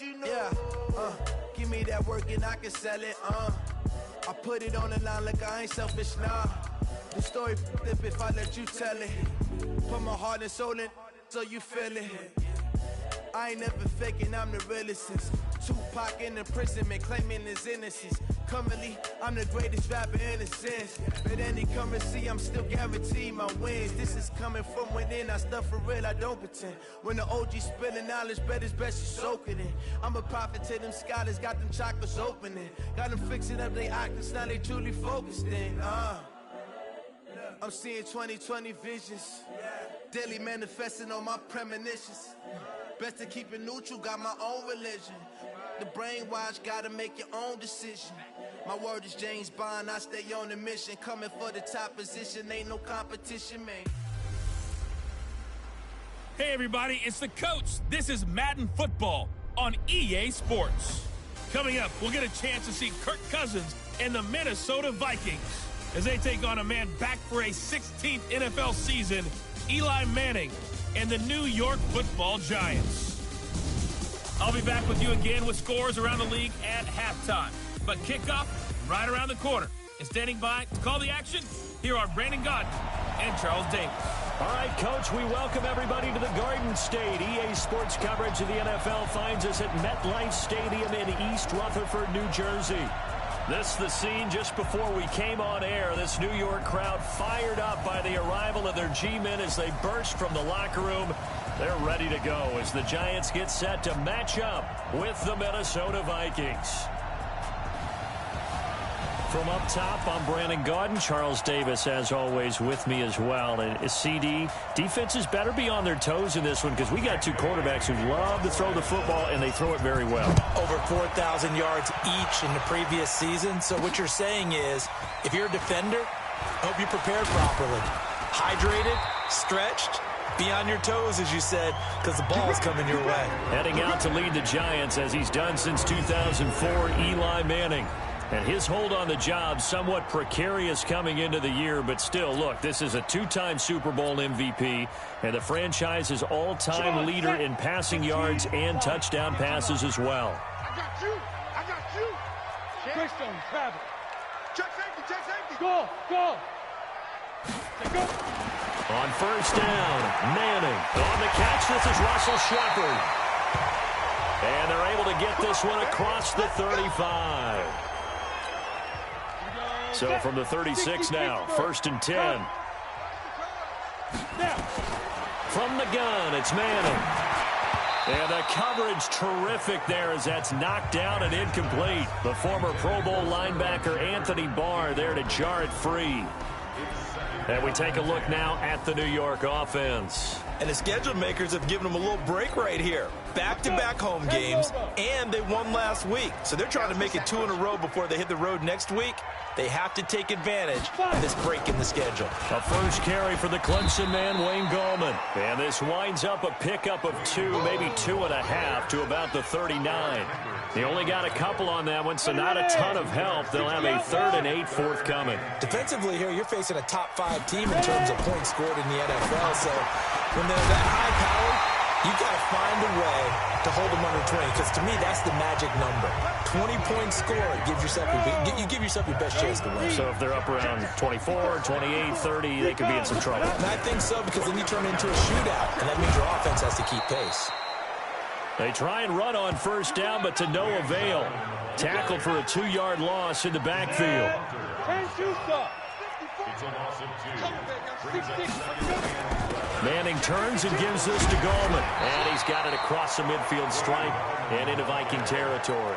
Yeah, give me that work and I can sell it, I put it on the line like I ain't selfish, nah. The story flip if I let you tell it. Put my heart and soul in so you feel it. I ain't never faking, I'm the realest since Tupac in imprisonment, claiming his innocence. Currently, I'm the greatest rapper in a sense. But any currency, I'm still guaranteed my wins. This is coming from within, I stuff for real, I don't pretend. When the OG spilling knowledge, bet it's best you soak it in. I'm a prophet to them scholars, got them chakras opening. Got them fixing up their octaves, now they truly focused in. I'm seeing 2020 visions, daily manifesting on my premonitions. Best to keep it neutral, got my own religion. The brainwash, gotta make your own decision. My word is James Bond, I stay on the mission. Coming for the top position, ain't no competition, man. Hey everybody, it's the coach. This is Madden Football on EA Sports. Coming up, we'll get a chance to see Kirk Cousins and the Minnesota Vikings as they take on a man back for a 16th NFL season, Eli Manning and the New York Football Giants. I'll be back with you again with scores around the league at halftime. But kickoff right around the corner. And standing by to call the action, here are Brandon Gaudin and Charles Davis. All right, Coach, we welcome everybody to the Garden State. EA Sports coverage of the NFL finds us at MetLife Stadium in East Rutherford, New Jersey. This the scene just before we came on air. This New York crowd fired up by the arrival of their G-men as they burst from the locker room. They're ready to go as the Giants get set to match up with the Minnesota Vikings. From up top, I'm Brandon Gaudin. Charles Davis, as always, with me as well. And CD, defenses better be on their toes in this one because we got two quarterbacks who love to throw the football, and they throw it very well. Over 4,000 yards each in the previous season. So what you're saying is, if you're a defender, hope you prepared properly. Hydrated, stretched, be on your toes, as you said, because the ball's coming your way. Heading out to lead the Giants, as he's done since 2004, Eli Manning. And his hold on the job somewhat precarious coming into the year, but still, look, this is a two-time Super Bowl MVP and the franchise's all-time leader in passing yards and touchdown passes as well. I got you. I got you. Christian, travel. Check safety, check safety. Go, go. Go. On first down, Manning. On the catch, this is Russell Shepard. And they're able to get this one across the 35. So from the 36 now, 1st and 10. From the gun, it's Manning. And the coverage terrific there as that's knocked down and incomplete. The former Pro Bowl linebacker Anthony Barr there to jar it free. And we take a look now at the New York offense. And the schedule makers have given them a little break right here. Back-to-back home games, and they won last week. So they're trying to make it 2 in a row before they hit the road next week. They have to take advantage of this break in the schedule. A first carry for the Clemson man, Wayne Gallman. And this winds up a pickup of 2, maybe 2.5 to about the 39. They only got a couple on that one, so not a ton of help. They'll have a 3rd and 8 forthcoming. Defensively here, you're facing a top-5 team in terms of points scored in the NFL. So when they're that high-powered, you got to find a way to hold them under 20, because to me, that's the magic number. 20-point score, you give yourself your best chance to win. So if they're up around 24, 28, 30, they could be in some trouble. And I think so, because then you turn into a shootout, and that means your offense has to keep pace. They try and run on first down, but to no avail. Tackled for a 2-yard loss in the backfield. Manning turns and gives this to Gallman. And he's got it across the midfield stripe and into Viking territory.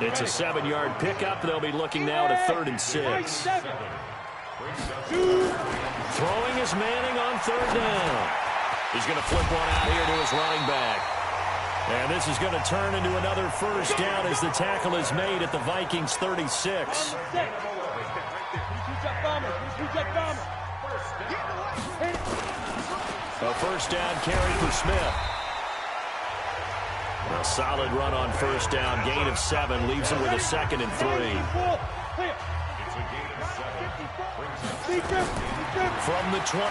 It's a 7-yard pickup. They'll be looking now to 3rd and 6. Throwing is Manning on 3rd down. He's going to flip one out here to his running back. And this is going to turn into another first down as the tackle is made at the Vikings' 36. A first down carry for Smith. A solid run on first down. Gain of 7 leaves him with a 2nd and 3. From the 29,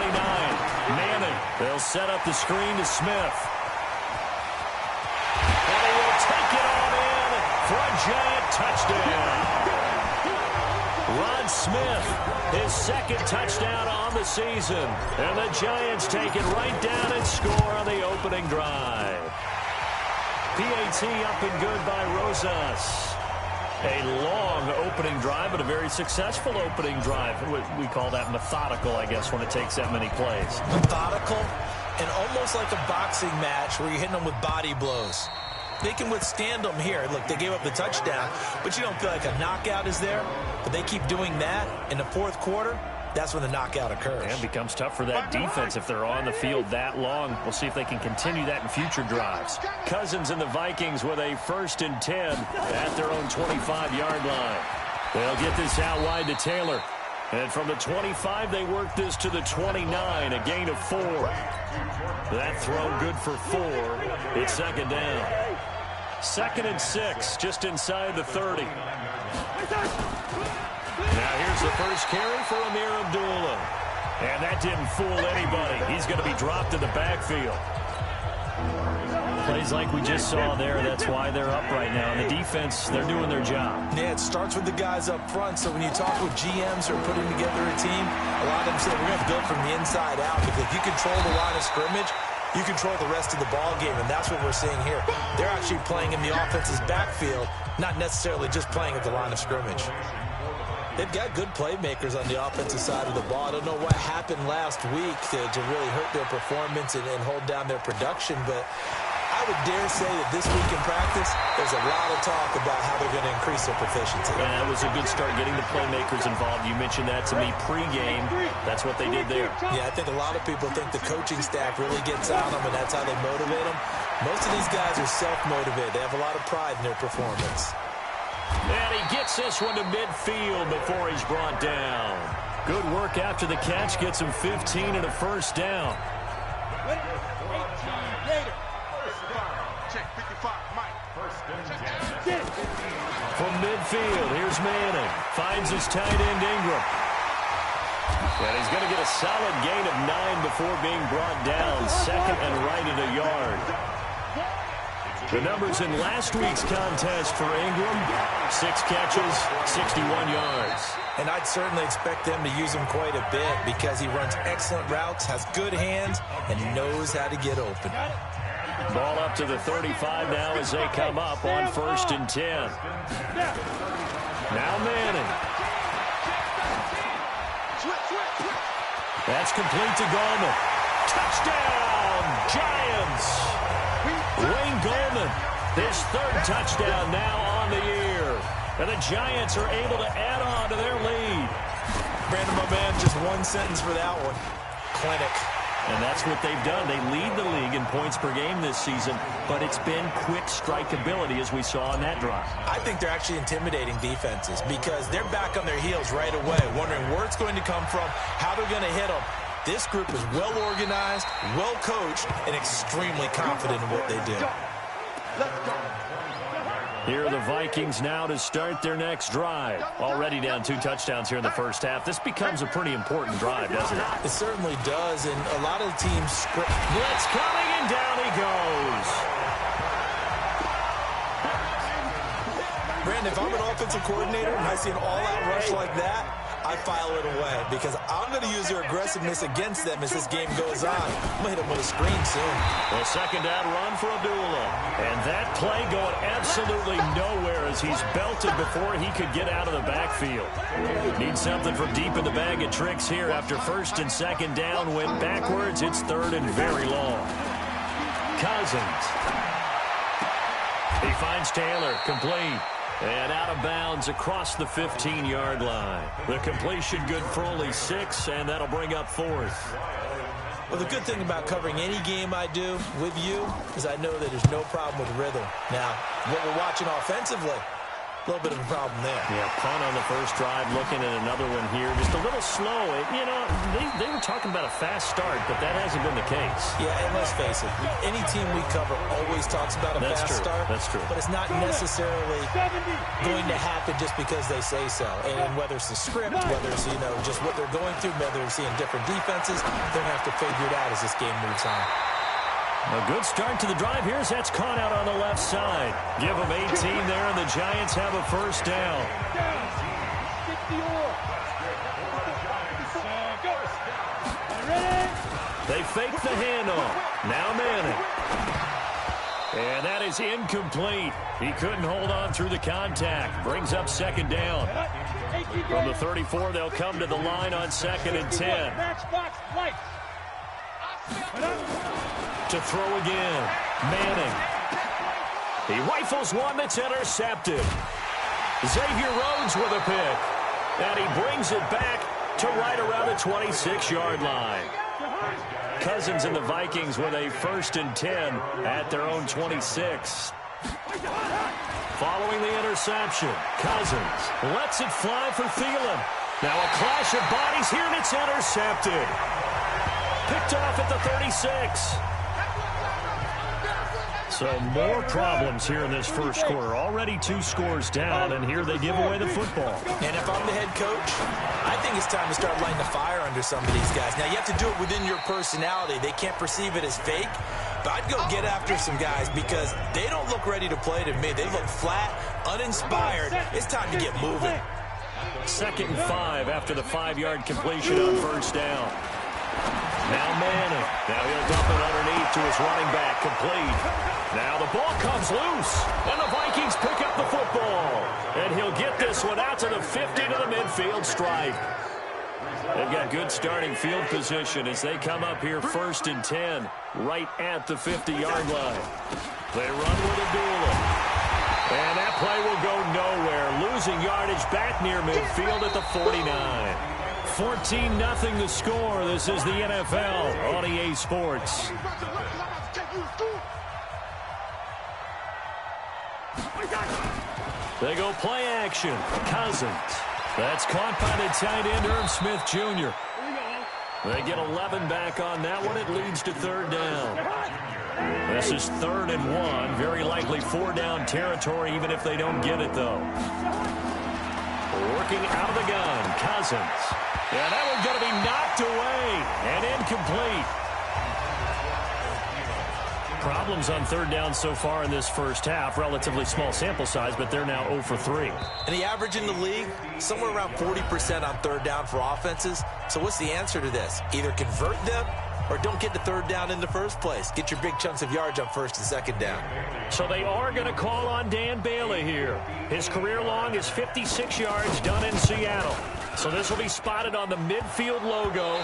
Manning. They'll set up the screen to Smith. And he will take giant touchdown. Rod Smith, his second touchdown on the season. And the Giants take it right down and score on the opening drive. PAT up and good by Rosas. A long opening drive, but a very successful opening drive. We call that methodical, I guess, when it takes that many plays. Methodical and almost like a boxing match where you're hitting them with body blows. They can withstand them here. Look, they gave up the touchdown, but you don't feel like a knockout is there. But they keep doing that in the fourth quarter. That's when the knockout occurs. And it becomes tough for that defense if they're on the field that long. We'll see if they can continue that in future drives. Cousins and the Vikings with a 1st and 10 at their own 25-yard line. They'll get this out wide to Taylor. And from the 25, they work this to the 29, a gain of 4. That throw good for 4. It's 2nd down. 2nd and 6, just inside the 30. Now here's the first carry for Amir Abdullah. And that didn't fool anybody. He's going to be dropped in the backfield. Plays like we just saw there, that's why they're up right now. And the defense, they're doing their job. Yeah, it starts with the guys up front. So when you talk with GMs who are putting together a team, a lot of them say we're going to build from the inside out. Because if you control the line of scrimmage, you control the rest of the ball game. And that's what we're seeing here. They're actually playing in the offense's backfield, not necessarily just playing at the line of scrimmage. They've got good playmakers on the offensive side of the ball. I don't know what happened last week to really hurt their performance and hold down their production, but I would dare say that this week in practice, there's a lot of talk about how they're going to increase their proficiency. And that was a good start, getting the playmakers involved. You mentioned that to me pregame. That's what they did there. Yeah, I think a lot of people think the coaching staff really gets on them, and that's how they motivate them. Most of these guys are self-motivated. They have a lot of pride in their performance. And he gets this one to midfield before he's brought down. Good work after the catch. Gets him 15 and a 1st down. From midfield, here's Manning. Finds his tight end, Ingram. And he's going to get a solid gain of 9 before being brought down. 2nd and right at a yard. The numbers in last week's contest for Ingram: 6 catches, 61 yards. And I'd certainly expect them to use him quite a bit because he runs excellent routes, has good hands, and knows how to get open. Ball up to the 35 now as they come up on 1st and 10. Now Manning. That's complete to Goldman. Touchdown, Giants! Wayne Goldman, his 3rd touchdown now on the year. And the Giants are able to add on to their lead. Brandon, my man, just one sentence for that one. Clinic. And that's what they've done. They lead the league in points per game this season, but it's been quick strike ability as we saw in that drive. I think they're actually intimidating defenses because they're back on their heels right away, wondering where it's going to come from, how they're going to hit them. This group is well organized, well coached, and extremely confident in what they do. Here are the Vikings now to start their next drive. Already down 2 touchdowns here in the first half. This becomes a pretty important drive, doesn't it? It certainly does, and a lot of the teams script. Blitz coming, and down he goes. Brandon, if I'm an offensive coordinator and I see an all-out rush like that, I file it away because I'm going to use their aggressiveness against them as this game goes on. I'm going to hit them with a screen soon. Well, 2nd down run for Abdullah. And that play going absolutely nowhere as he's belted before he could get out of the backfield. Need something from deep in the bag of tricks here after 1st and 2nd down. Went backwards. It's 3rd and very long. Cousins. He finds Taylor. Complete. And out of bounds across the 15-yard line. The completion good for only 6, and that'll bring up 4th. Well, the good thing about covering any game I do with you is I know that there's no problem with rhythm. Now, what we're watching offensively, a little bit of a problem there. Yeah, punt on the first drive, looking at another one here. Just a little slow. You know, they were talking about a fast start, but that hasn't been the case. Yeah, and let's face it, any team we cover always talks about a fast start. That's true. But it's not necessarily going to happen just because they say so. And whether it's the script, whether it's, you know, just what they're going through, whether they're seeing different defenses, they're going to have to figure it out as this game moves on. A good start to the drive here as that's caught out on the left side. Give them 18 there, and the Giants have a first down. They fake the handoff. Now Manning. And that is incomplete. He couldn't hold on through the contact. Brings up second down. From the 34, they'll come to the line on 2nd and 10. To throw again. Manning. He rifles one that's intercepted. Xavier Rhodes with a pick. And he brings it back to right around the 26-yard line. Cousins and the Vikings with a 1st and 10 at their own 26. Following the interception, Cousins lets it fly for Thielen. Now a clash of bodies here, and it's intercepted. Picked off at the 36. So more problems here in this first quarter. Already 2 scores down, and here they give away the football. And if I'm the head coach, I think it's time to start lighting the fire under some of these guys. Now, you have to do it within your personality. They can't perceive it as fake, but I'd go get after some guys because they don't look ready to play to me. They look flat, uninspired. It's time to get moving. 2nd and 5 after the 5-yard completion on first down. Now Manning. Now he'll dump it underneath to his running back, complete. Now the ball comes loose, and the Vikings pick up the football. And he'll get this one out to the 50 to the midfield stripe. They've got good starting field position as they come up here 1st and 10, right at the 50-yard line. They run with Abdullah. And that play will go nowhere. Losing yardage back near midfield at the 49. 14-0 the score. This is the NFL on EA Sports. They go play action. Cousins. That's caught by the tight end, Irv Smith Jr. They get 11 back on that one. It leads to 3rd down. This is 3rd and 1. Very likely 4-down territory, even if they don't get it, though. Working out of the gun, Cousins. Yeah, that one's going to be knocked away and incomplete. Problems on 3rd down so far in this first half. Relatively small sample size, but they're now 0 for 3. And the average in the league, somewhere around 40% on 3rd down for offenses. So what's the answer to this? Either convert them or don't get to 3rd down in the first place. Get your big chunks of yards on 1st and 2nd down. So they are going to call on Dan Bailey here. His career long is 56 yards done in Seattle. So this will be spotted on the midfield logo.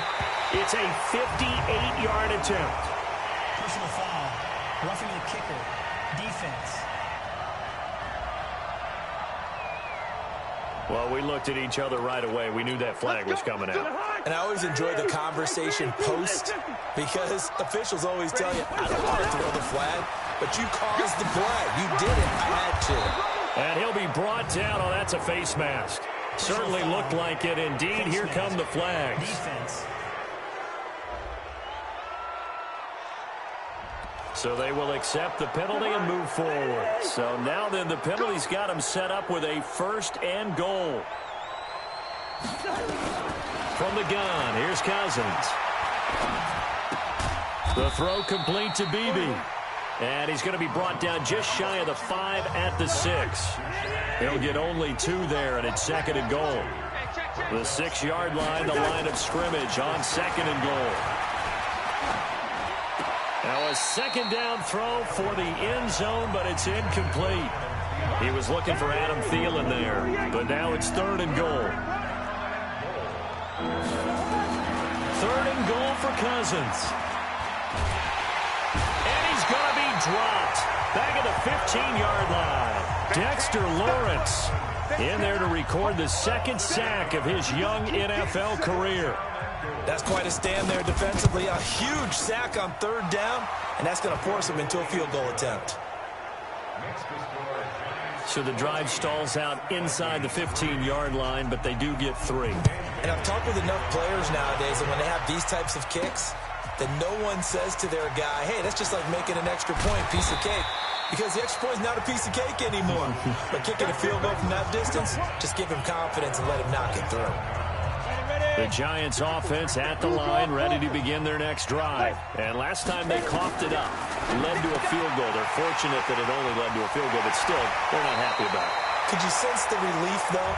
It's a 58-yard attempt. Personal foul. Roughing the kicker. Defense. Well, we looked at each other right away. We knew that flag was coming out. And I always enjoy the conversation post because officials always tell you, I don't want to throw the flag, but you caused the play. You did it. I had to. And he'll be brought down. Oh, that's a face mask. Certainly looked like it. Indeed, here come the flags. Defense. So they will accept the penalty and move forward. So now then the penalty's got him set up with a 1st and goal. From the gun, here's Cousins. The throw complete to Beebe. And he's going to be brought down just shy of the 5 at the 6. He'll get only 2 there, and it's 2nd and goal. The 6-yard line, the line of scrimmage on 2nd and goal. Now a 2nd down throw for the end zone, but it's incomplete. He was looking for Adam Thielen there, but now it's 3rd and goal. 3rd and goal for Cousins. And he's going to be dropped back at the 15-yard line. Dexter Lawrence in there to record the 2nd sack of his young NFL career. That's quite a stand there defensively. A huge sack on 3rd down, and that's going to force him into a field goal attempt. So the drive stalls out inside the 15-yard line, but they do get 3. And I've talked with enough players nowadays, and when they have these types of kicks, that no one says to their guy, hey, that's just like making an extra point, piece of cake. Because the extra point is not a piece of cake anymore. But kicking a field goal from that distance, just give him confidence and let him knock it through. Ready? The Giants offense at the line, ready to begin their next drive. And last time they coughed it up, led to a field goal. They're fortunate that it only led to a field goal, but still, they're not happy about it. Could you sense the relief, though,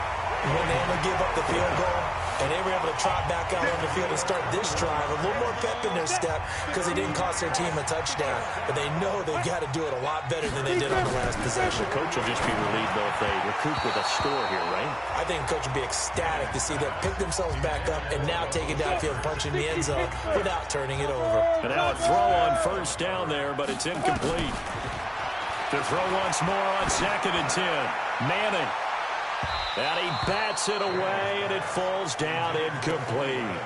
when they only gave up the field goal and they were able to trot back out on the field and start this drive? A little more pep in their step because they didn't cost their team a touchdown. But they know they've got to do it a lot better than they did on the last possession. The coach will just be relieved, though, if they recoup with a score here, right? I think the coach would be ecstatic to see them pick themselves back up and now take it downfield, punching the end zone without turning it over. And now a throw on first down there, but it's incomplete. To throw once more on 2nd and 10. Madden. And he bats it away, and it falls down incomplete.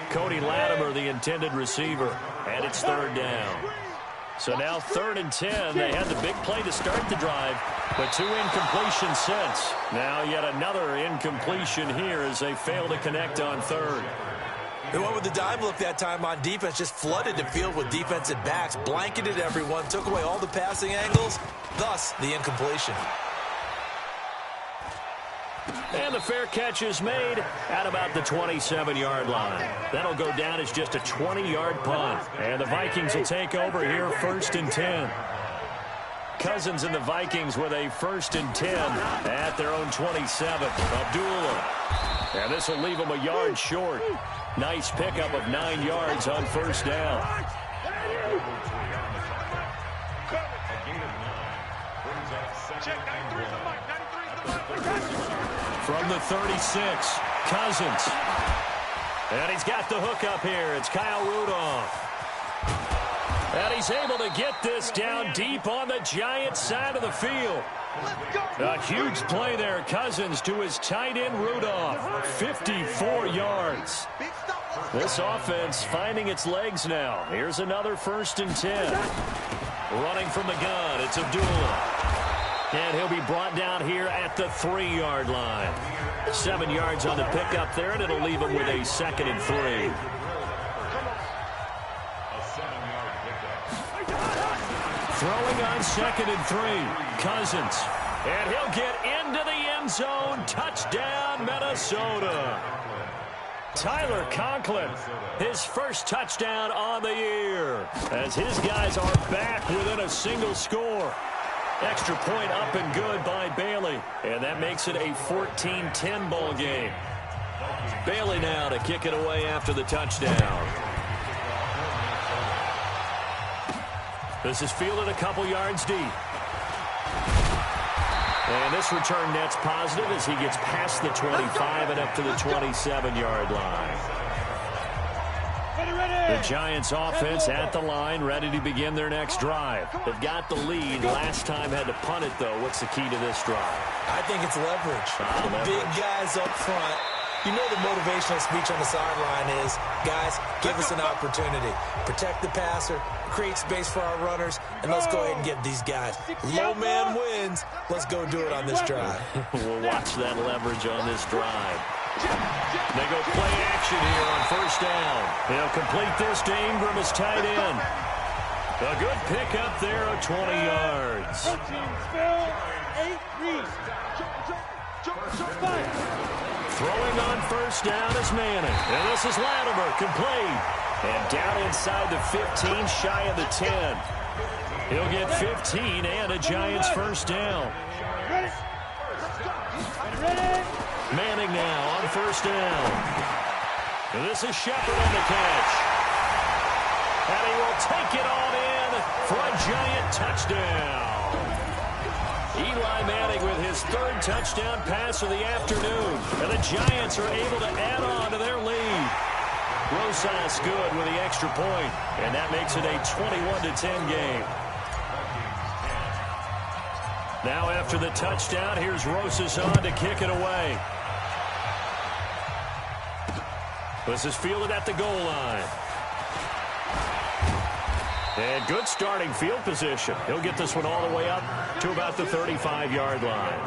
Cody Latimer, the intended receiver, and it's 3rd down. So now 3rd and 10. They had the big play to start the drive, but 2 incompletions since. Now yet another incompletion here as they fail to connect on 3rd. They went with the dive look that time on defense, just flooded the field with defensive backs, blanketed everyone, took away all the passing angles, thus the incompletion. And the fair catch is made at about the 27-yard line. That'll go down as just a 20-yard punt. And the Vikings will take over here 1st and 10. Cousins and the Vikings with a 1st and 10 at their own 27. Abdullah. And this will leave them a yard short. Nice pickup of 9 yards on 1st down. From the 36, Cousins. And he's got the hook up here. It's Kyle Rudolph. And he's able to get this down deep on the Giants side of the field. A huge play there, Cousins to his tight end Rudolph. 54 yards. This offense finding its legs now. Here's another 1st and 10. Running from the gun, it's Abdullah. And he'll be brought down here at the 3-yard line. 7 yards on the pickup there, and it'll leave him with a 2nd and 3. Throwing on 2nd and 3. Cousins. And he'll get into the end zone. Touchdown, Minnesota. Tyler Conklin, his first touchdown on the year, as his guys are back within a single score. Extra point up and good by Bailey, and that makes it a 14-10 ball game. Bailey now to kick it away after the touchdown. This is fielded a couple yards deep. And this return net's positive as he gets past the 25 and up to the 27-yard line. The Giants offense at the line, ready to begin their next drive. They've got the lead. Last time had to punt it, though. What's the key to this drive? I think it's leverage. The big guys up front. You know the motivational speech on the sideline is, guys, give us an opportunity. Protect the passer, create space for our runners, and let's go ahead and give these guys. Low man wins. Let's go do it on this drive. We'll watch that leverage on this drive. They go play action here on 1st down. They'll complete this to Ingram as tight end. A good pickup there of 20 yards. Throwing on 1st down is Manning. And this is Latimer, complete. And down inside the 15, shy of the 10. He'll get 15 and a Giants 1st down. Manning now on 1st down. And this is Shepard on the catch. And he will take it on in for a Giant touchdown. Eli Manning with his 3rd touchdown pass of the afternoon. And the Giants are able to add on to their lead. Rosas good with the extra point. And that makes it a 21-10 game. Now after the touchdown, here's Rosas on to kick it away. This is fielded at the goal line. And good starting field position. He'll get this one all the way up to about the 35-yard line.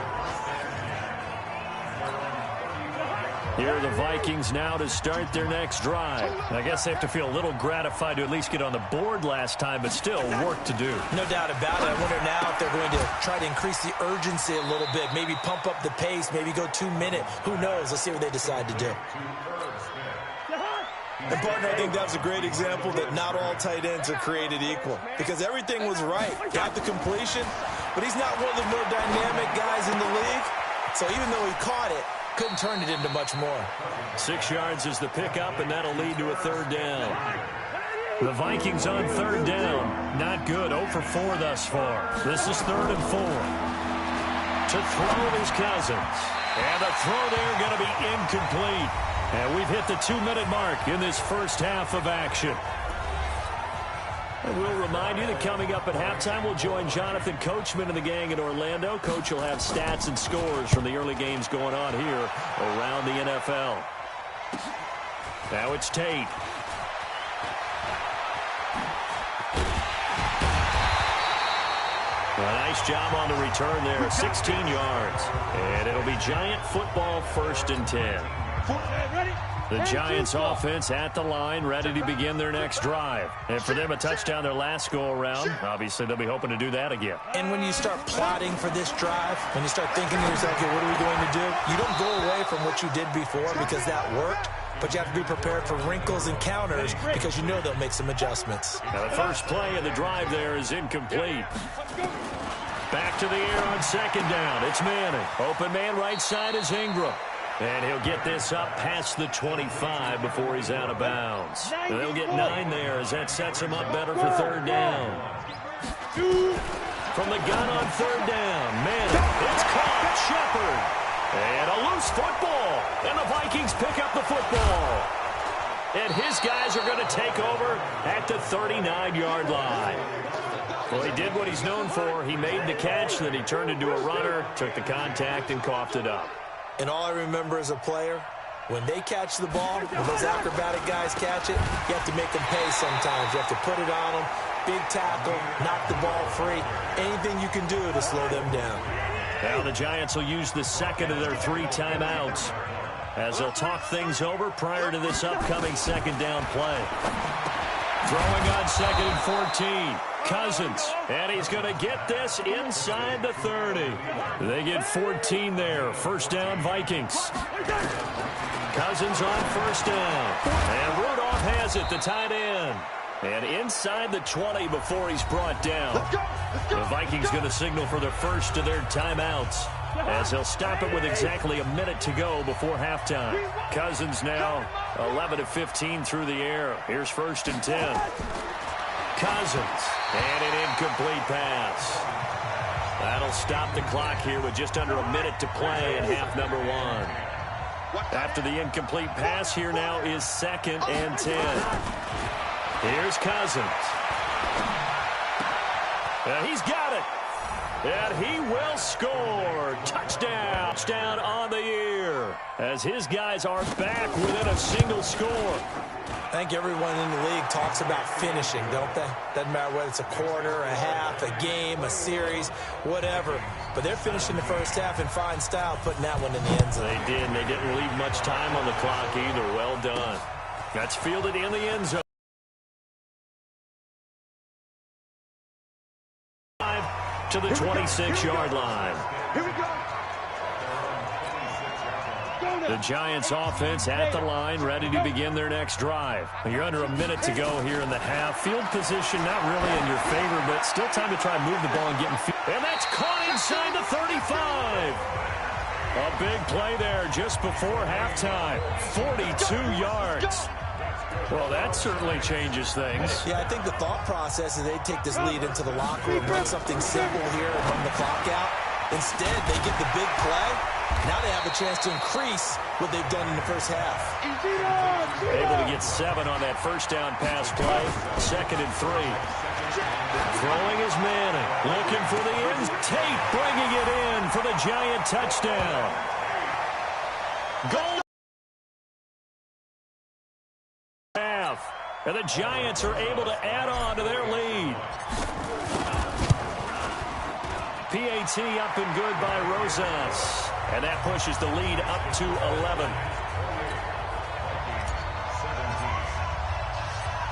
Here are the Vikings now to start their next drive. I guess they have to feel a little gratified to at least get on the board last time, but still work to do. No doubt about it. I wonder now if they're going to try to increase the urgency a little bit, maybe pump up the pace, maybe go 2-minute. Who knows? Let's see what they decide to do. And, partner, I think that was a great example that not all tight ends are created equal because everything was right. Got the completion, but he's not one of the more dynamic guys in the league. So even though he caught it, couldn't turn it into much more. 6 yards is the pickup, and that'll lead to a third down. The Vikings on third down. Not good. 0 for 4 thus far. This is 3rd and 4. To throw is Cousins. And the throw there going to be incomplete. And we've hit the 2-minute mark in this first half of action. And we'll remind you that coming up at halftime, we'll join Jonathan Coachman and the gang in Orlando. Coach will have stats and scores from the early games going on here around the NFL. Now it's Tate. A nice job on the return there, 16 yards. And it'll be Giant football, 1st and 10. The Giants offense at the line, ready to begin their next drive. And for them, a touchdown their last go-around. Obviously, they'll be hoping to do that again. And when you start plotting for this drive, when you start thinking to yourself, okay, what are we going to do? You don't go away from what you did before because that worked. But you have to be prepared for wrinkles and counters because you know they'll make some adjustments. Now the first play of the drive there is incomplete. Back to the air on 2nd down. It's Manning. Open man right side is Ingram. And he'll get this up past the 25 before he's out of bounds. And they'll get 9 there as that sets him up better for 3rd down. From the gun on 3rd down, Manning. It's caught. Shepard. And a loose football. And the Vikings pick up the football. And his guys are going to take over at the 39-yard line. Well, he did what he's known for. He made the catch, then he turned into a runner, took the contact, and coughed it up. And all I remember as a player, when they catch the ball, when those acrobatic guys catch it, you have to make them pay sometimes. You have to put it on them, big tackle, knock the ball free. Anything you can do to slow them down. Now the Giants will use the 2nd of their 3 timeouts as they'll talk things over prior to this upcoming 2nd down play. Throwing on 2nd and 14. Cousins, and he's going to get this inside the 30. They get 14 there. 1st down, Vikings. Cousins on 1st down. And Rudolph has it, the tight end. And inside the 20 before he's brought down. The Vikings going to signal for the first of their timeouts as they'll stop it with exactly a minute to go before halftime. Cousins now 11 of 15 through the air. Here's 1st and 10. Cousins, and an incomplete pass. That'll stop the clock here with just under a minute to play in half number 1. After the incomplete pass, here now is 2nd and 10. Here's Cousins. He's got it. And he will score. Touchdown. Touchdown on the year as his guys are back within a single score. I think everyone in the league talks about finishing, don't they? Doesn't matter whether it's a quarter, a half, a game, a series, whatever. But they're finishing the first half in fine style, putting that one in the end zone. They did, and they didn't leave much time on the clock either. Well done. That's fielded in the end zone. To the 26-yard line. Here we go. The Giants offense at the line, ready to begin their next drive. You're under a minute to go here in the half. Field position not really in your favor, but still time to try and move the ball and get in field. And that's caught inside the 35. A big play there just before halftime. 42 yards. Well, that certainly changes things. Yeah, I think the thought process is they take this lead into the locker room, run something simple here and run the clock out. Instead, they get the big play. Now they have a chance to increase what they've done in the first half. Able to get 7 on that first down pass play. 2nd and 3. Throwing is Manning. Looking for the end. Tate bringing it in for the Giant touchdown. Goal. Half. And the Giants are able to add on to their lead. PAT up and good by Rosas. And that pushes the lead up to 11.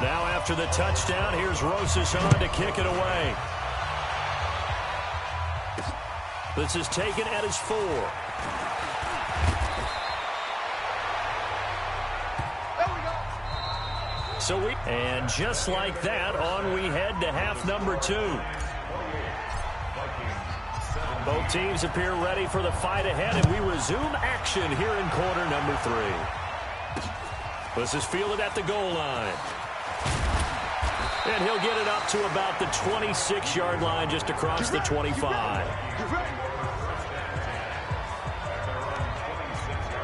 Now after the touchdown, here's Rosas on to kick it away. This is taken at his 4. And just like that, on we head to half number 2. Both teams appear ready for the fight ahead, and we resume action here in quarter number 3. This is fielded at the goal line. And he'll get it up to about the 26-yard line, just across the 25.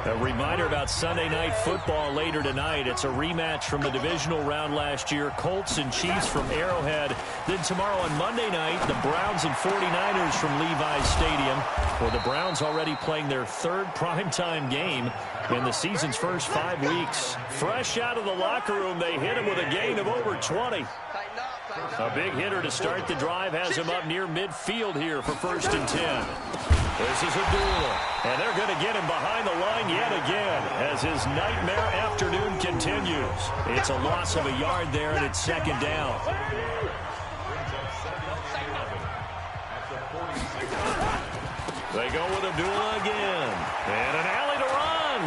A reminder about Sunday Night Football later tonight. It's a rematch from the divisional round last year. Colts and Chiefs from Arrowhead. Then tomorrow on Monday night, the Browns and 49ers from Levi's Stadium. Well, the Browns already playing their 3rd primetime game in the season's first 5 weeks. Fresh out of the locker room, they hit him with a gain of over 20. A big hitter to start the drive has him up near midfield here for 1st and 10. This is Abdullah, and they're going to get him behind the line yet again as his nightmare afternoon continues. It's a loss of a yard there, and it's 2nd down. They go with Abdullah again, and an alley to run.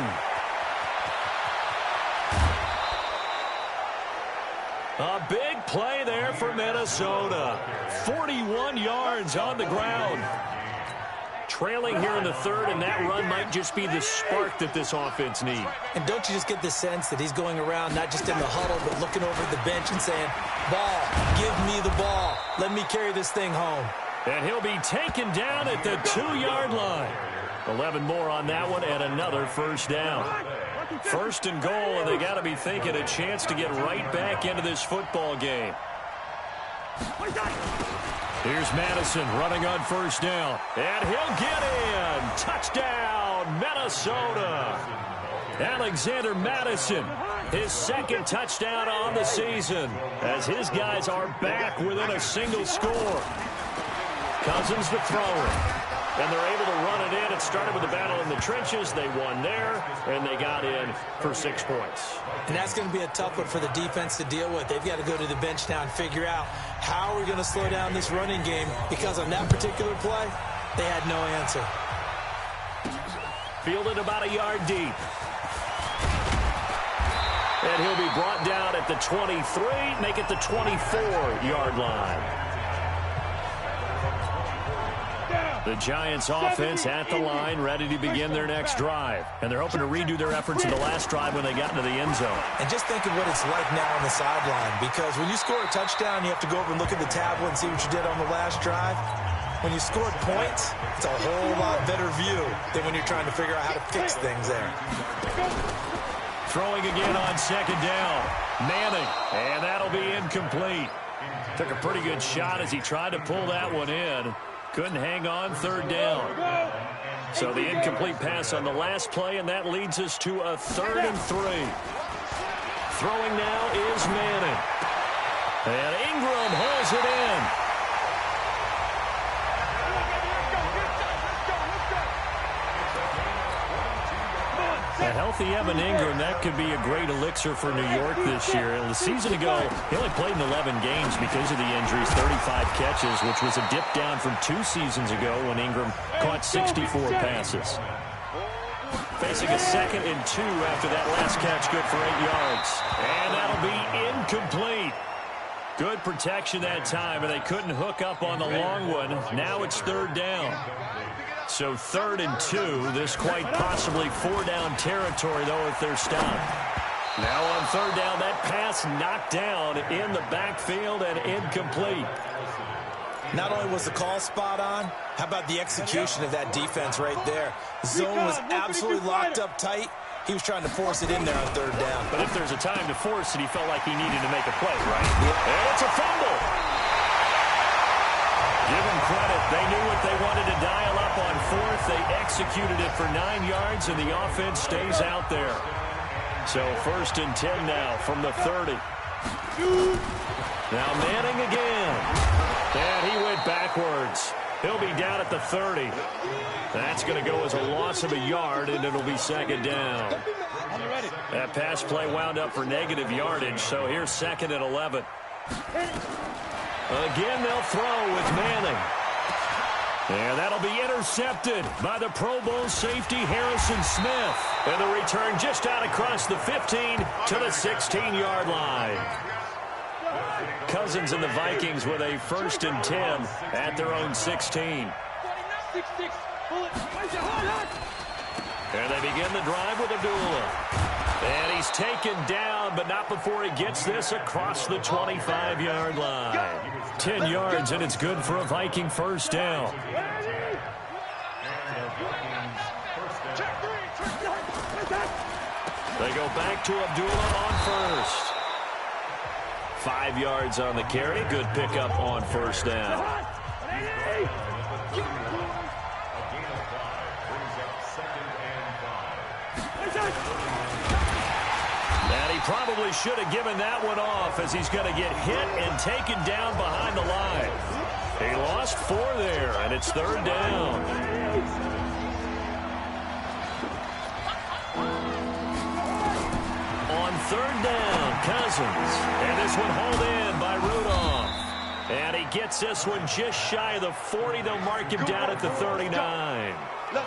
A big play there for Minnesota. 41 yards on the ground. Trailing here in the 3rd, and that run might just be the spark that this offense needs. And don't you just get the sense that he's going around not just in the huddle, but looking over at the bench and saying, ball, give me the ball. Let me carry this thing home. And he'll be taken down at the 2-yard line. 11 more on that one, and another 1st down. 1st and goal, and they got to be thinking a chance to get right back into this football game. Here's Madison running on 1st down. And he'll get in. Touchdown, Minnesota. Alexander Madison, his 2nd touchdown on the season, as his guys are back within a single score. Cousins to throw it. And they're able to run it in. It started with a battle in the trenches. They won there, and they got in for 6 points. And that's going to be a tough one for the defense to deal with. They've got to go to the bench now and figure out how we're going to slow down this running game, because on that particular play, they had no answer. Fielded about a yard deep. And he'll be brought down at the 23, make it the 24-yard line. The Giants offense at the line, ready to begin their next drive. And they're hoping to redo their efforts in the last drive when they got into the end zone. And just think of what it's like now on the sideline, because when you score a touchdown, you have to go over and look at the tablet and see what you did on the last drive. When you scored points, it's a whole lot better view than when you're trying to figure out how to fix things there. Throwing again on 2nd down. Manning, and that'll be incomplete. Took a pretty good shot as he tried to pull that one in. Couldn't hang on, 3rd down. So the incomplete pass on the last play, and that leads us to a 3rd and 3. Throwing now is Manning. And Ingram holds it in. A healthy Evan Ingram, that could be a great elixir for New York this year. A season ago, he only played in 11 games because of the injuries, 35 catches, which was a dip down from 2 seasons ago when Ingram caught 64 passes. Facing a 2nd and 2 after that last catch, good for 8 yards. And that'll be incomplete. Good protection that time, and they couldn't hook up on the long one. Now it's 3rd down. So 3rd and 2, this quite possibly 4-down territory, though, if they're stopped. Now on 3rd down, that pass knocked down in the backfield and incomplete. Not only was the call spot on, how about the execution of that defense right there? Zone was absolutely locked up tight. He was trying to force it in there on 3rd down. But if there's a time to force it, he felt like he needed to make a play, right? Yeah. And it's a fumble. Give them credit. They knew what they wanted to dial up on 4th. They executed it for 9 yards, and the offense stays out there. So 1st and 10 now from the 30. Now Manning again. And he went backwards. He'll be down at the 30. That's going to go as a loss of a yard, and it'll be 2nd down. That pass play wound up for negative yardage, so here's 2nd and 11. Again, they'll throw with Manning. And that'll be intercepted by the Pro Bowl safety Harrison Smith. And the return just out across the 15 to the 16-yard line. Cousins and the Vikings with a 1st and 10 at their own 16. And they begin the drive with Abdullah. And he's taken down, but not before he gets this across the 25-yard line. 10 yards, and it's good for a Viking 1st down. They go back to Abdullah on 1st. 5 yards on the carry. Good pickup on 1st down. And he probably should have given that one off, as he's going to get hit and taken down behind the line. He lost 4 there, and it's 3rd down. On 3rd down, Cousins. And this one hauled in by Rudolph. And he gets this one just shy of the 40. They'll mark him down at the 39.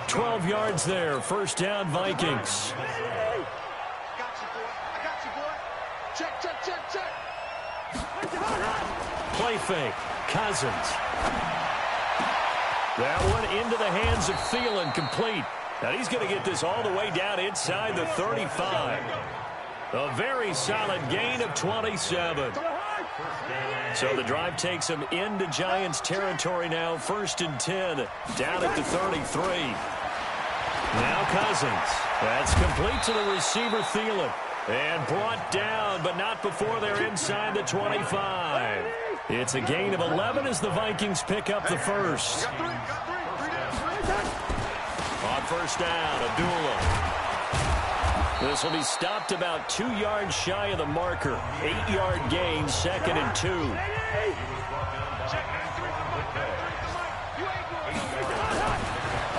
12 yards there. 1st down, Vikings. Play fake. Cousins. That one into the hands of Thielen, complete. Now he's going to get this all the way down inside the 35. A very solid gain of 27. So the drive takes him into Giants territory now. 1st and 10 down at the 33. Now Cousins. That's complete to the receiver, Thielen. And brought down, but not before they're inside the 25. It's a gain of 11 as the Vikings pick up the 1st. On 1st down, Abdullah. This will be stopped about 2 yards shy of the marker. 8-yard gain, 2nd and 2.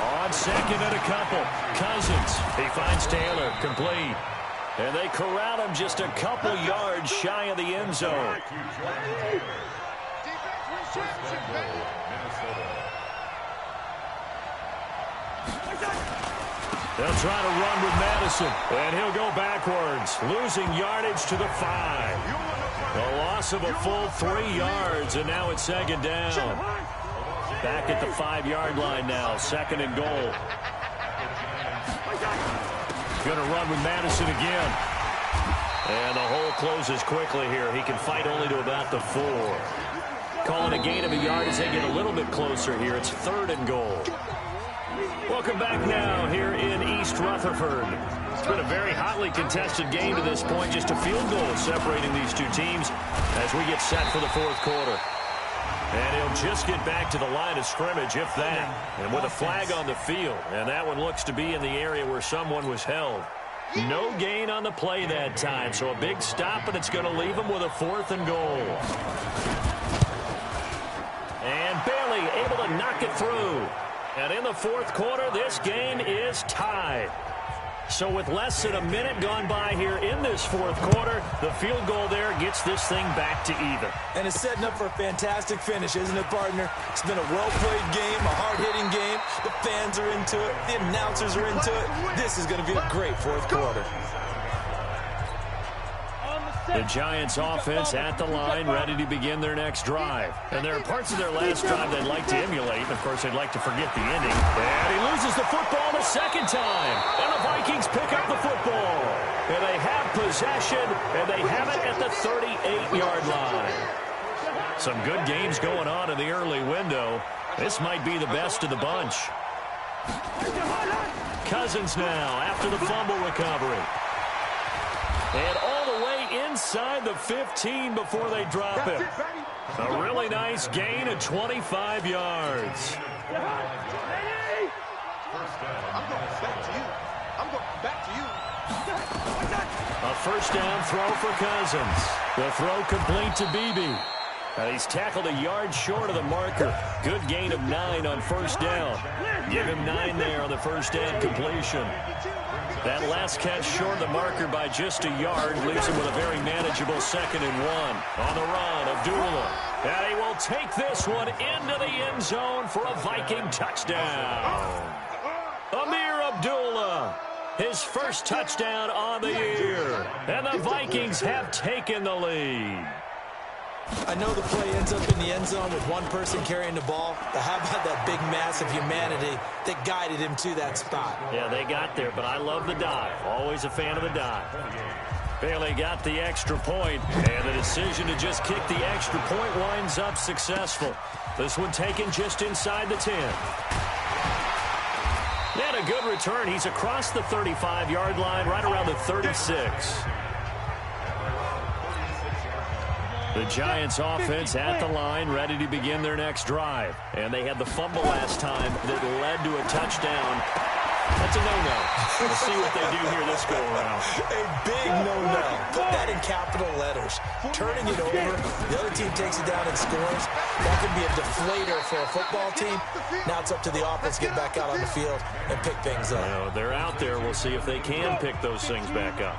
On 2nd and a couple. Cousins. He finds Taylor, complete. And they corral him just a couple yards shy of the end zone. They'll try to run with Madison, and he'll go backwards, losing yardage to the 5. A loss of a full 3 yards, and now it's 2nd down. Back at the 5-yard line now, 2nd and goal. Going to run with Madison again. And the hole closes quickly here. He can fight only to about the 4. Calling a gain of a yard as they get a little bit closer here. It's 3rd and goal. Welcome back now here in East Rutherford. It's been a very hotly contested game to this point. Just a field goal separating these two teams as we get set for the 4th quarter. And he'll just get back to the line of scrimmage, if that. And with a flag on the field. And that one looks to be in the area where someone was held. No gain on the play that time. So a big stop, and it's going to leave him with a 4th and goal. And barely able to knock it through. And in the 4th quarter, this game is tied. So with less than a minute gone by here in this 4th quarter, the field goal there gets this thing back to even. And it's setting up for a fantastic finish, isn't it, partner? It's been a well-played game, a hard-hitting game. The fans are into it. The announcers are into it. This is going to be a great 4th quarter. The Giants offense at the line, ready to begin their next drive. And there are parts of their last drive they'd like to emulate. And, of course, they'd like to forget the ending. And he loses the football the 2nd time. And the Vikings pick up the football. And they have possession, and they have it at the 38-yard line. Some good games going on in the early window. This might be the best of the bunch. Cousins now after the fumble recovery. And all the way inside the 15 before they drop him. A really nice gain of 25 yards. A 1st down throw for Cousins. The throw complete to Beebe. He's tackled a yard short of the marker. Good gain of 9 on 1st down. Give him 9 there on the 1st down completion. That last catch short of the marker by just a yard leaves him with a very manageable 2nd and 1. On the run, Abdullah. And he will take this one into the end zone for a Viking touchdown. Amir Abdullah, his first touchdown on the year. And the Vikings have taken the lead. I know the play ends up in the end zone with one person carrying the ball, but how about that big mass of humanity that guided him to that spot? Yeah, they got there, but I love the dive. Always a fan of the dive. Bailey got the extra point, and the decision to just kick the extra point winds up successful. This one taken just inside the 10. And a good return. He's across the 35-yard line, right around the 36. The Giants offense at the line, ready to begin their next drive. And they had the fumble last time that led to a touchdown. That's a no-no. We'll see what they do here this go-around. A big no-no. Put that in capital letters. Turning it over, the other team takes it down and scores. That could be a deflator for a football team. Now it's up to the offense to get back out on the field and pick things up. Well, they're out there. We'll see if they can pick those things back up.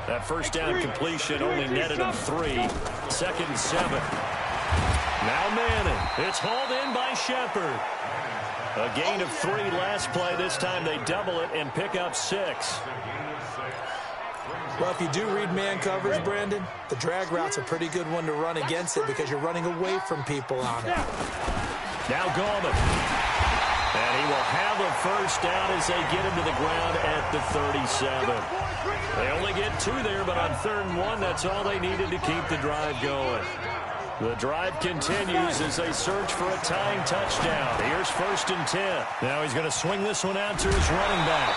That first down completion only netted them 3. 2nd and 7. Now Manning. It's hauled in by Shepard. A gain of 3 last play. This time they double it and pick up 6. Well, if you do read man coverage, Brandon, the drag route's a pretty good one to run against it because you're running away from people on it. Now Gallman. And he will have a first down as they get him to the ground at the 37. They only get 2 there, but on 3rd and 1, that's all they needed to keep the drive going. The drive continues as they search for a tying touchdown. Here's 1st and 10. Now he's going to swing this one out to his running back.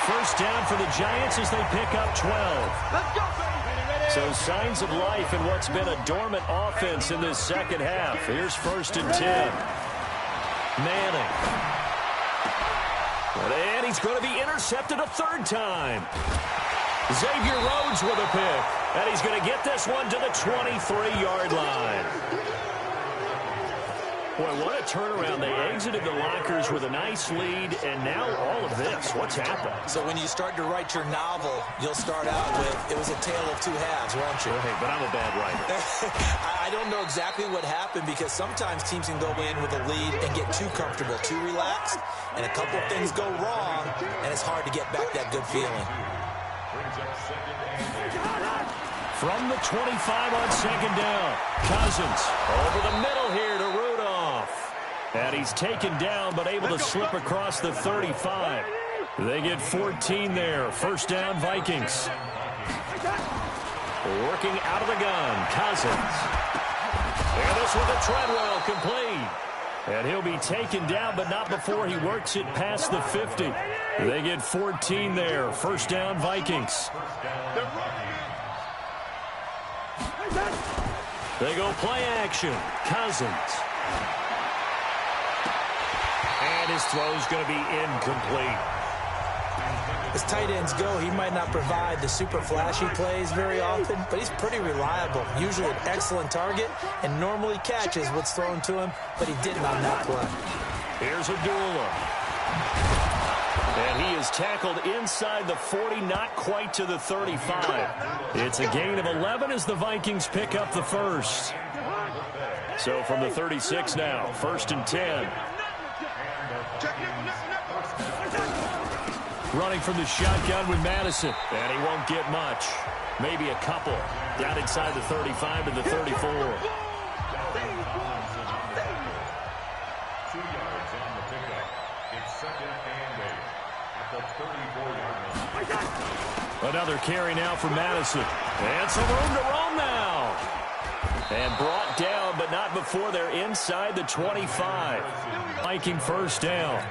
First down for the Giants as they pick up 12. So signs of life in what's been a dormant offense in this second half. Here's 1st and 10. Manning. And he's going to be intercepted a 3rd time. Xavier Rhodes with a pick. And he's going to get this one to the 23-yard line. Boy, what a turnaround. They exited the lockers with a nice lead, and now all of this. What's happened? So when you start to write your novel, you'll start out with, it was a tale of 2 halves, won't you? Hey, but I'm a bad writer. I don't know exactly what happened because sometimes teams can go in with a lead and get too comfortable, too relaxed, and a couple of things go wrong, and it's hard to get back that good feeling. From the 25 on 2nd down, Cousins over the middle here to Rudolph. And he's taken down but able to slip across the 35. They get 14 there. First down, Vikings. Working out of the gun, Cousins. And this one to Treadwell, complete. And he'll be taken down, but not before he works it past the 50. They get 14 there. First down, Vikings. They go play action. Cousins. And his throw's going to be incomplete. As tight ends go, he might not provide the super flashy plays very often, but he's pretty reliable. Usually an excellent target and normally catches what's thrown to him, but he didn't on that play. Here's Abdullah. And he is tackled inside the 40, not quite to the 35. It's a gain of 11 as the Vikings pick up the first. So from the 36 now, 1st and 10. Running from the shotgun with Madison. And he won't get much. Maybe a couple. Down inside the 35 to the 34. 2 yards on the pickup. It's 2nd and 8 at the 34-yard line. Another carry now for Madison. And some room to roam now. And brought down, but not before they're inside the 25. Viking first down.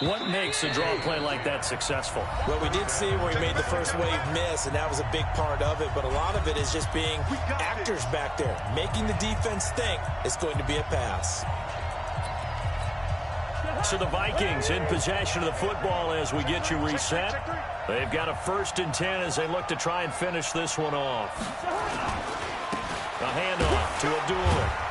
What makes a draw play like that successful? Well, we did see where he made the first wave miss, and that was a big part of it. But a lot of it is just being actors back there, making the defense think it's going to be a pass. So the Vikings in possession of the football as we get you reset. They've got a 1st and 10 as they look to try and finish this one off. A handoff to Abdullah.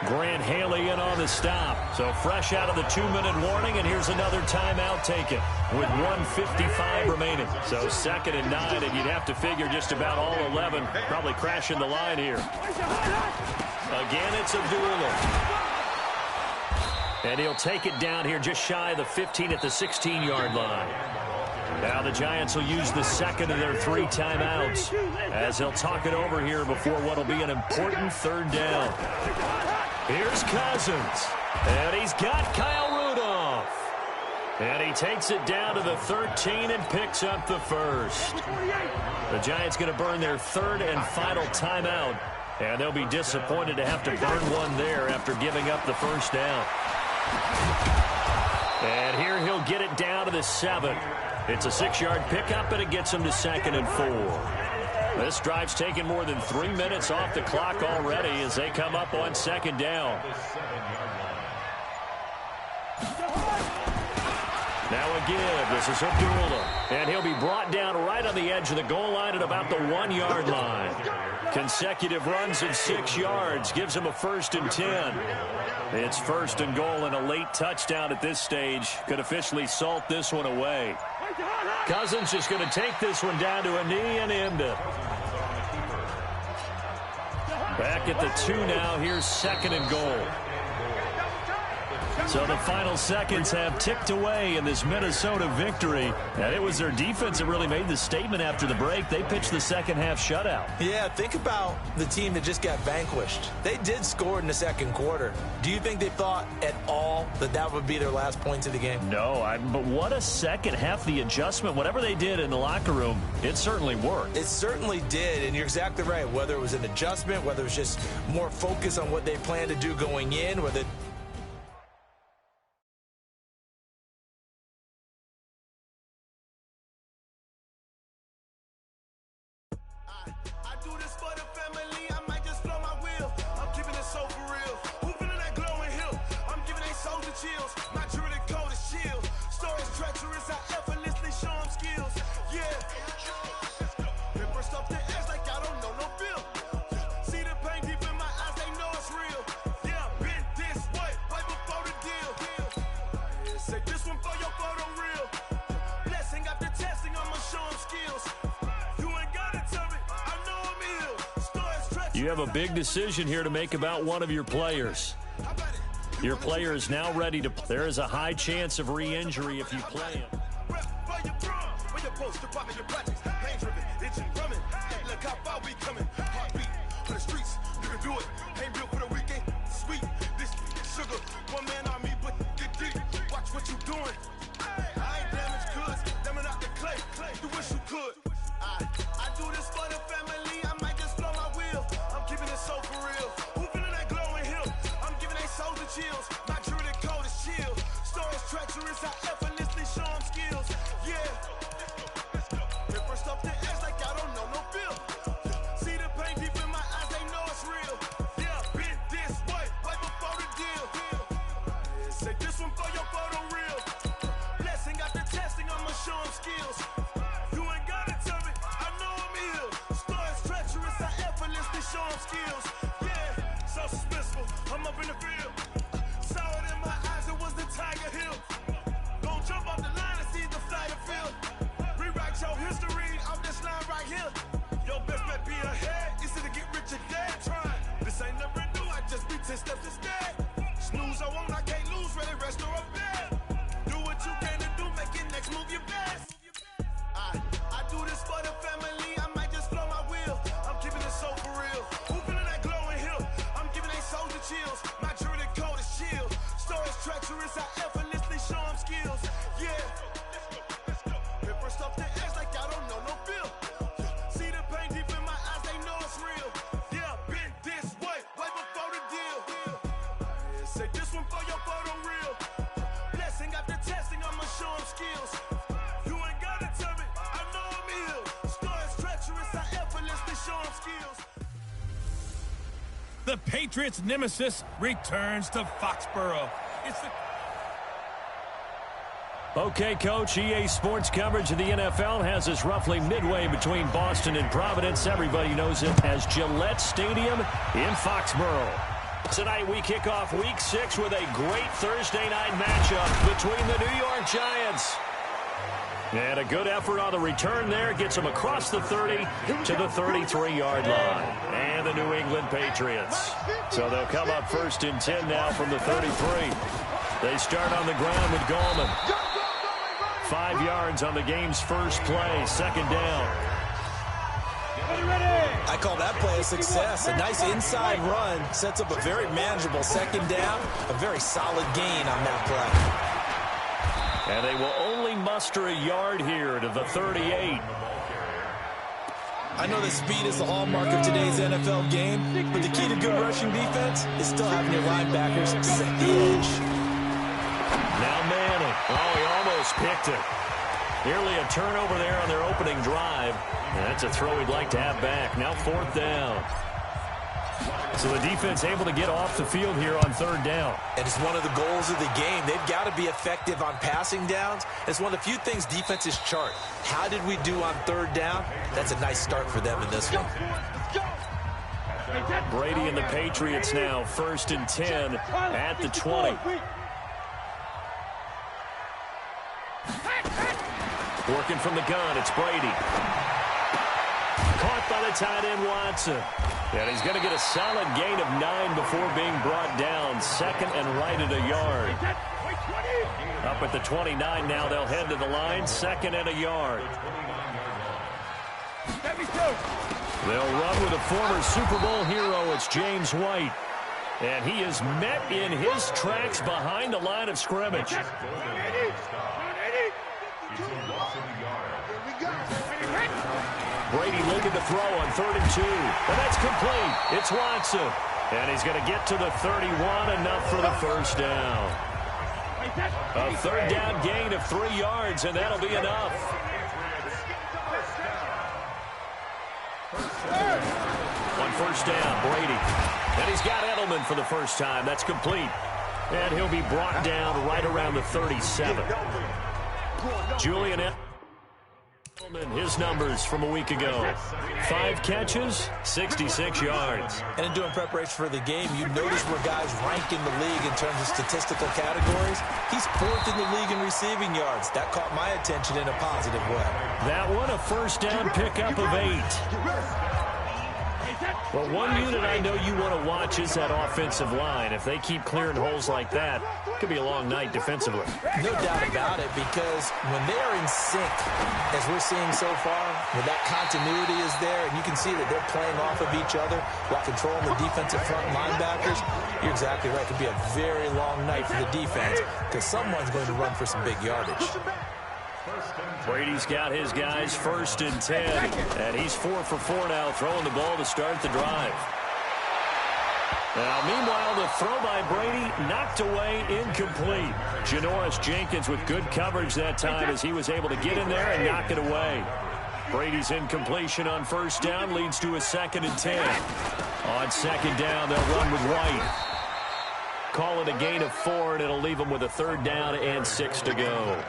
Grant Haley in on the stop. So fresh out of the 2-minute warning, and here's another timeout taken with 1:55 remaining. So 2nd and 9, and you'd have to figure just about all 11 probably crashing the line here. Again, it's Abdullah. And he'll take it down here just shy of the 15 at the 16-yard line. Now the Giants will use the second of their 3 timeouts as they'll talk it over here before what will be an important 3rd down. Here's Cousins. And he's got Kyle Rudolph. And he takes it down to the 13 and picks up the 1st. The Giants going to burn their 3rd and final timeout. And they'll be disappointed to have to burn one there after giving up the 1st down. And here he'll get it down to the 7. It's a 6-yard pickup, and it gets him to 2nd and 4. This drive's taken more than 3 minutes off the clock already as they come up on 2nd down. Now again, this is Abdullah. And he'll be brought down right on the edge of the goal line at about the 1-yard line. Consecutive runs of 6 yards gives him a 1st and 10. It's 1st and goal, and a late touchdown at this stage could officially salt this one away. Cousins just going to take this one down to a knee and end it. Back at the 2 now. Here's 2nd and goal. So the final seconds have ticked away in this Minnesota victory. And it was their defense that really made the statement after the break. They pitched the second-half shutout. Yeah, think about the team that just got vanquished. They did score in the 2nd quarter. Do you think they thought at all that that would be their last points of the game? No, but what a second half. The adjustment, whatever they did in the locker room, it certainly worked. It certainly did, and you're exactly right. Whether it was an adjustment, whether it was just more focus on what they planned to do going in, whether you have a big decision here to make about one of your players. Your player is now ready to play. There is a high chance of re-injury if you play him. The Patriots' nemesis returns to Foxborough. Okay, Coach, EA Sports coverage of the NFL has us roughly midway between Boston and Providence. Everybody knows it as Gillette Stadium in Foxborough. Tonight we kick off Week 6 with a great Thursday night matchup between the New York Giants. And a good effort on the return there gets them across the 30 to the 33-yard line. And the New England Patriots. So they'll come up 1st and 10 now from the 33. They start on the ground with Gallman. 5 yards on the game's first play, 2nd down. I call that play a success. A nice inside run sets up a very manageable 2nd down. A very solid gain on that play. And they will only muster a yard here to the 38. I know that speed is the hallmark of today's NFL game, but the key to good rushing defense is still having your linebackers set the edge. Now Manning. Oh, he almost picked it. Nearly a turnover there on their opening drive. And that's a throw he'd like to have back. Now 4th down. So the defense able to get off the field here on 3rd down. And it's one of the goals of the game. They've got to be effective on passing downs. It's one of the few things defenses chart. How did we do on 3rd down? That's a nice start for them in this one. Brady and the Patriots now 1st and 10 at the 20. Working from the gun, it's Brady. Caught by the tight end, Watson. And he's going to get a solid gain of 9 before being brought down. 2nd and right at a yard. Up at the 29 now, they'll head to the line. 2nd and a yard. They'll run with a former Super Bowl hero. It's James White. And he is met in his tracks behind the line of scrimmage. Brady looking to throw on 3rd and 2. And that's complete. It's Watson. And he's going to get to the 31, enough for the 1st down. A 3rd down gain of 3 yards, and that'll be enough. On 1st down, Brady. And he's got Edelman for the first time. That's complete. And he'll be brought down right around the 37. Julian Edelman, his numbers from a week ago. 5 catches, 66 yards. And in doing preparation for the game, you notice where guys rank in the league in terms of statistical categories. He's 4th in the league in receiving yards. That caught my attention in a positive way. That one, a 1st down pickup of 8. Well, one unit I know you want to watch is that offensive line. If they keep clearing holes like that, it could be a long night defensively. No doubt about it, because when they are in sync, as we're seeing so far, when that continuity is there, and you can see that they're playing off of each other while controlling the defensive front linebackers, you're exactly right. It could be a very long night for the defense, because someone's going to run for some big yardage. Brady's got his guys 1st and 10, and he's 4 for 4 now, throwing the ball to start the drive. Now, meanwhile, the throw by Brady knocked away, incomplete. Janoris Jenkins with good coverage that time as he was able to get in there and knock it away. Brady's incompletion on 1st down leads to a 2nd and 10. On 2nd down, they'll run with White. Call it a gain of 4, and it'll leave them with a 3rd down and 6 to go.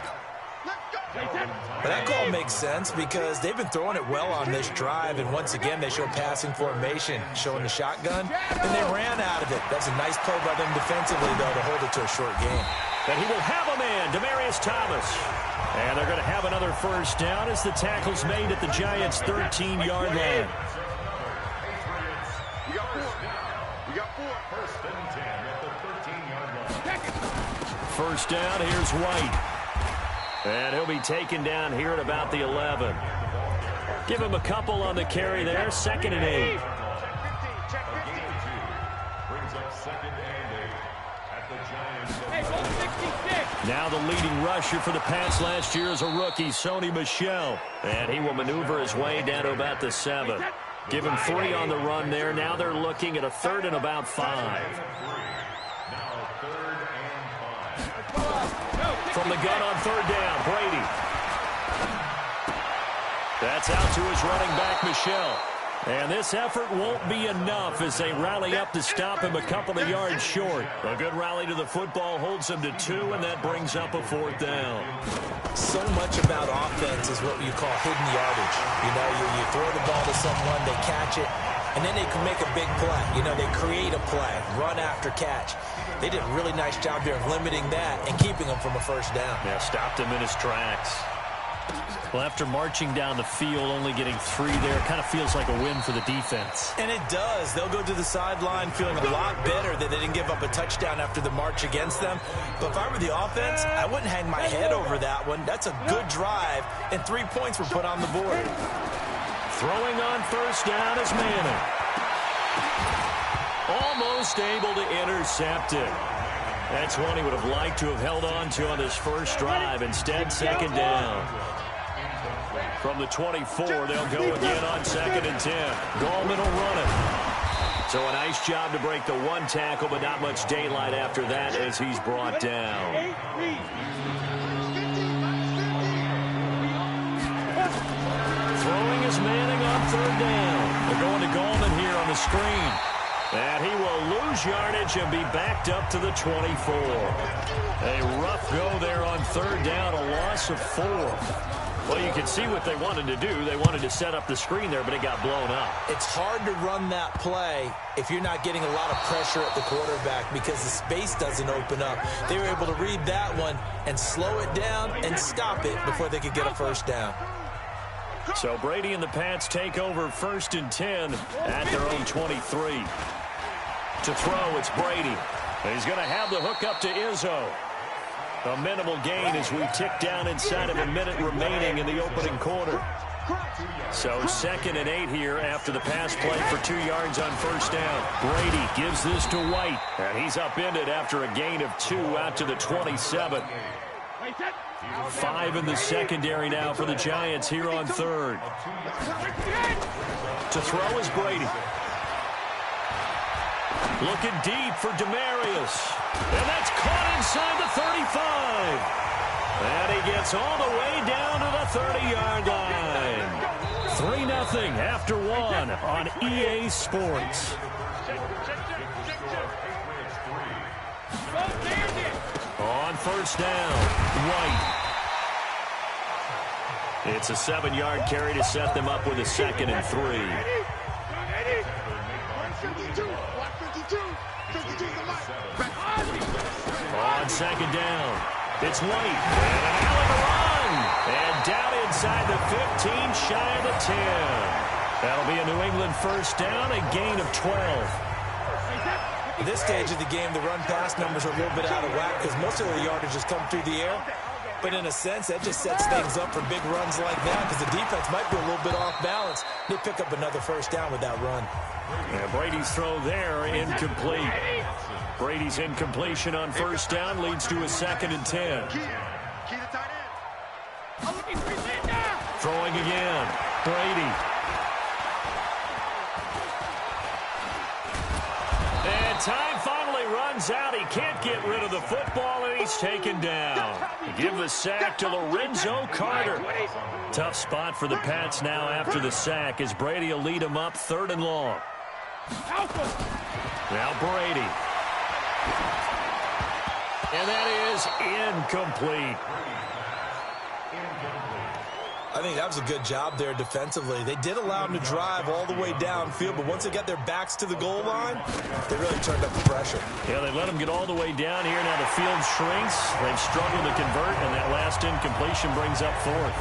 But that call makes sense because they've been throwing it well on this drive, and once again they show passing formation, showing the shotgun, and they ran out of it. That's a nice play by them defensively, though, to hold it to a short game. And he will have a man, Demaryius Thomas. And they're going to have another 1st down as the tackle's made at the Giants' 13-yard line. We got 4. 1st and 10 at the 13-yard line. 1st down, here's White. And he'll be taken down here at about the 11. Give him a couple on the carry there. 2nd and 8. Brings up 2nd and 8 at the Giants. Now the leading rusher for the Pats last year is a rookie, Sony Michel. And he will maneuver his way down to about the 7. Give him 3 on the run there. Now they're looking at a 3rd and about 5. From the gun on 3rd down, Brady. That's out to his running back, Michel. And this effort won't be enough as they rally up to stop him a couple of yards short. A good rally to the football holds him to 2, and that brings up a 4th down. So much about offense is what you call hidden yardage. You know, you throw the ball to someone, they catch it, and then they can make a big play. You know, they create a play, run after catch. They did a really nice job there of limiting that and keeping him from a first down. Yeah, stopped him in his tracks. Well, after marching down the field, only getting 3 there, it kind of feels like a win for the defense. And it does. They'll go to the sideline feeling a lot better that they didn't give up a touchdown after the march against them. But if I were the offense, I wouldn't hang my head over that one. That's a good drive, and 3 points were put on the board. Throwing on first down is Manning. Almost able to intercept it. That's one he would have liked to have held on to on his first drive. Instead, second down. From the 24, they'll go again on 2nd and 10. Gallman will run it. So a nice job to break the 1 tackle, but not much daylight after that as he's brought down. Throwing is Manning on 3rd down. They're going to Gallman here on the screen. And he will lose yardage and be backed up to the 24. A rough go there on 3rd down, a loss of 4. Well, you can see what they wanted to do. They wanted to set up the screen there, but it got blown up. It's hard to run that play if you're not getting a lot of pressure at the quarterback because the space doesn't open up. They were able to read that one and slow it down and stop it before they could get a first down. So Brady and the Pats take over 1st and 10 at their own 23. To throw, it's Brady. He's going to have the hook up to Izzo. A minimal gain as we tick down inside of a minute remaining in the opening quarter. So 2nd and 8 here after the pass play for 2 yards on first down. Brady gives this to White, and he's upended after a gain of 2 out to the 27. 5 in the secondary now for the Giants here on 3rd. To throw is Brady. Looking deep for Demarius. And that's caught inside the 35. And he gets all the way down to the 30-yard line. 3-0 after 1 on EA Sports. On first down, White. It's a 7-yard carry to set them up with a 2nd and 3. On 2nd down, it's White. And an alley run. And down inside the 15, shy of the 10. That'll be a New England first down, a gain of 12. At this stage of the game, the run-pass numbers are a little bit out of whack because most of the yardage has come through the air. But in a sense, that just sets things up for big runs like that because the defense might be a little bit off balance. They pick up another first down with that run. And Brady's throw there, incomplete. Brady's incompletion on first down leads to a 2nd and 10. Throwing again, Brady. And time finally runs out. He can't get rid of the football, and he's taken down. Give the sack to Lorenzo Carter. Tough spot for the Pats now after the sack as Brady will lead him up 3rd and long. Now Brady. And that is incomplete. I think that was a good job there defensively. They did allow them to drive all the way downfield, but once they got their backs to the goal line, they really turned up the pressure. Yeah, they let them get all the way down here. Now the field shrinks. They've struggled to convert, and that last incompletion brings up 4th.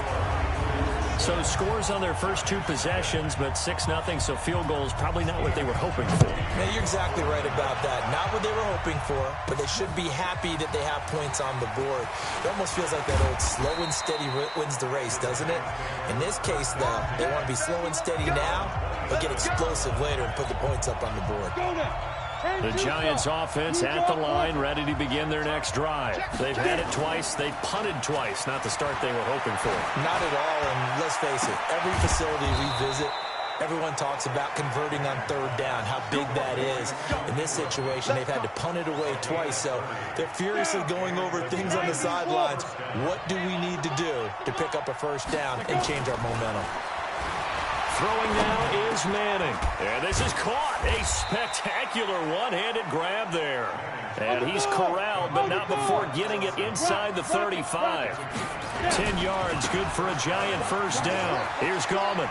So scores on their first 2 possessions, but 6-0, so field goal is probably not what they were hoping for. Yeah, you're exactly right about that. Not what they were hoping for, but they should be happy that they have points on the board. It almost feels like that old slow and steady wins the race, doesn't it? In this case, though, they want to be slow and steady now, but get explosive later and put the points up on the board. The Giants offense at the line, ready to begin their next drive. They've had it twice. They've punted twice. Not the start they were hoping for. Not at all, and let's face it, every facility we visit, everyone talks about converting on 3rd down, how big that is. In this situation, they've had to punt it away twice, so they're furiously going over things on the sidelines. What do we need to do to pick up a first down and change our momentum? Throwing now is Manning. And this is caught. A spectacular one-handed grab there. And he's corralled, but not before getting it inside the 35. 10 yards, good for a Giant first down. Here's Gallman.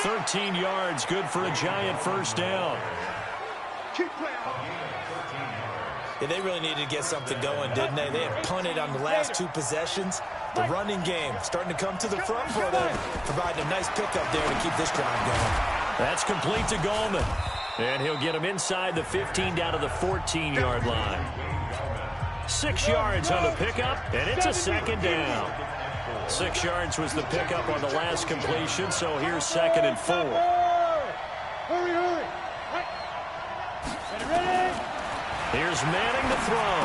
13 yards, good for a Giant first down. Yeah, they really needed to get something going, didn't they? They had punted on the last 2 possessions. The running game starting to come to the front for them, providing a nice pickup there to keep this drive going. That's complete to Goldman. And he'll get him inside the 15 down to the 14-yard line. 6 yards on the pickup, and it's a second down. 6 yards was the pickup on the last completion, so here's 2nd and 4. Hurry. Ready. Here's Manning to throw.